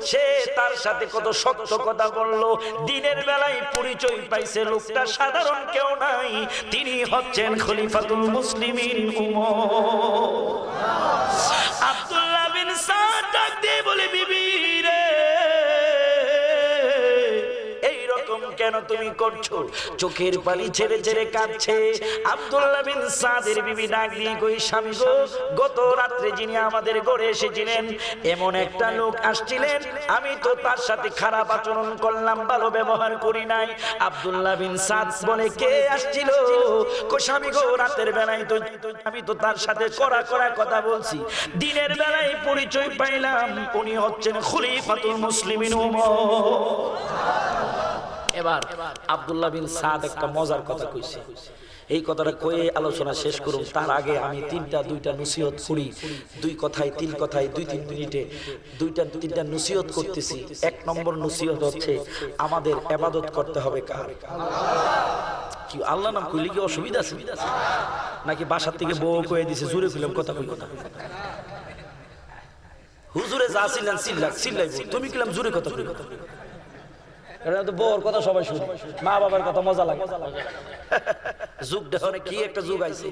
সে তার সাথে কত শক্ত কথা বলল। দিনের বেলায় পরিচয় পাইছে লোকটা সাধারণ কেউ নাই, তিনি হচ্ছেন খলিফাতুল মুসলিমিন ওমর। আব্দুল্লাহ বিন সাদ ডাক দিয়ে বলে, বিবি রে, কেন তুমি করছো? চোখের পানি ছেড়ে ছেড়ে কাঁদছে। আব্দুল্লাহ বিন সাদের বিবি ডাক দিয়ে কই, স্বামী গো, গত রাত্রে যিনি আমাদের ঘরে এসেছিলেন এমন একটা লোক আসছিলেন, আমি তো তার সাথে খারাপ আচরণ করলাম, ভালো ব্যবহার করি নাই। আব্দুল্লাহ বিন সাদ বলে, কে আসছিল? কো স্বামী গো, রাতের বেলায় তো আমি তো তার সাথে কড়া কড়া কথা বলছি, দিনের বেলায় পরিচয় পাইলাম উনি হচ্ছেন খলিফাতুল মুসলিমিন ওমর। এবার আব্দুল্লাহ বিন সাদ একটা মজার কথা কইছে, এই কথাটা কয়ে আলোচনা শেষ করুন। তার আগে আমি দুইটা নসিহত করি, দুই কথায় তিন কথায় 2-3 মিনিটে তিনটা নসিহত করতেছি। 1 নম্বর নসিহত হচ্ছে আমাদের ইবাদত করতে হবে কার? কি আল্লাহ নাম কইলে কি অসুবিধা আছে নাকি? বাসার থেকে বউ কয়ে দিছে জোরে কইলাম কথা কইব না, হুজুরে যা ছিলেন চিল্লাইব, তুমি কইলাম জোরে কথা কইব। এটা তো বউর কথা সবাই শুনে, মা বাবার কথা মজা লাগে। যুগটা কি একটা যুগ আইছে।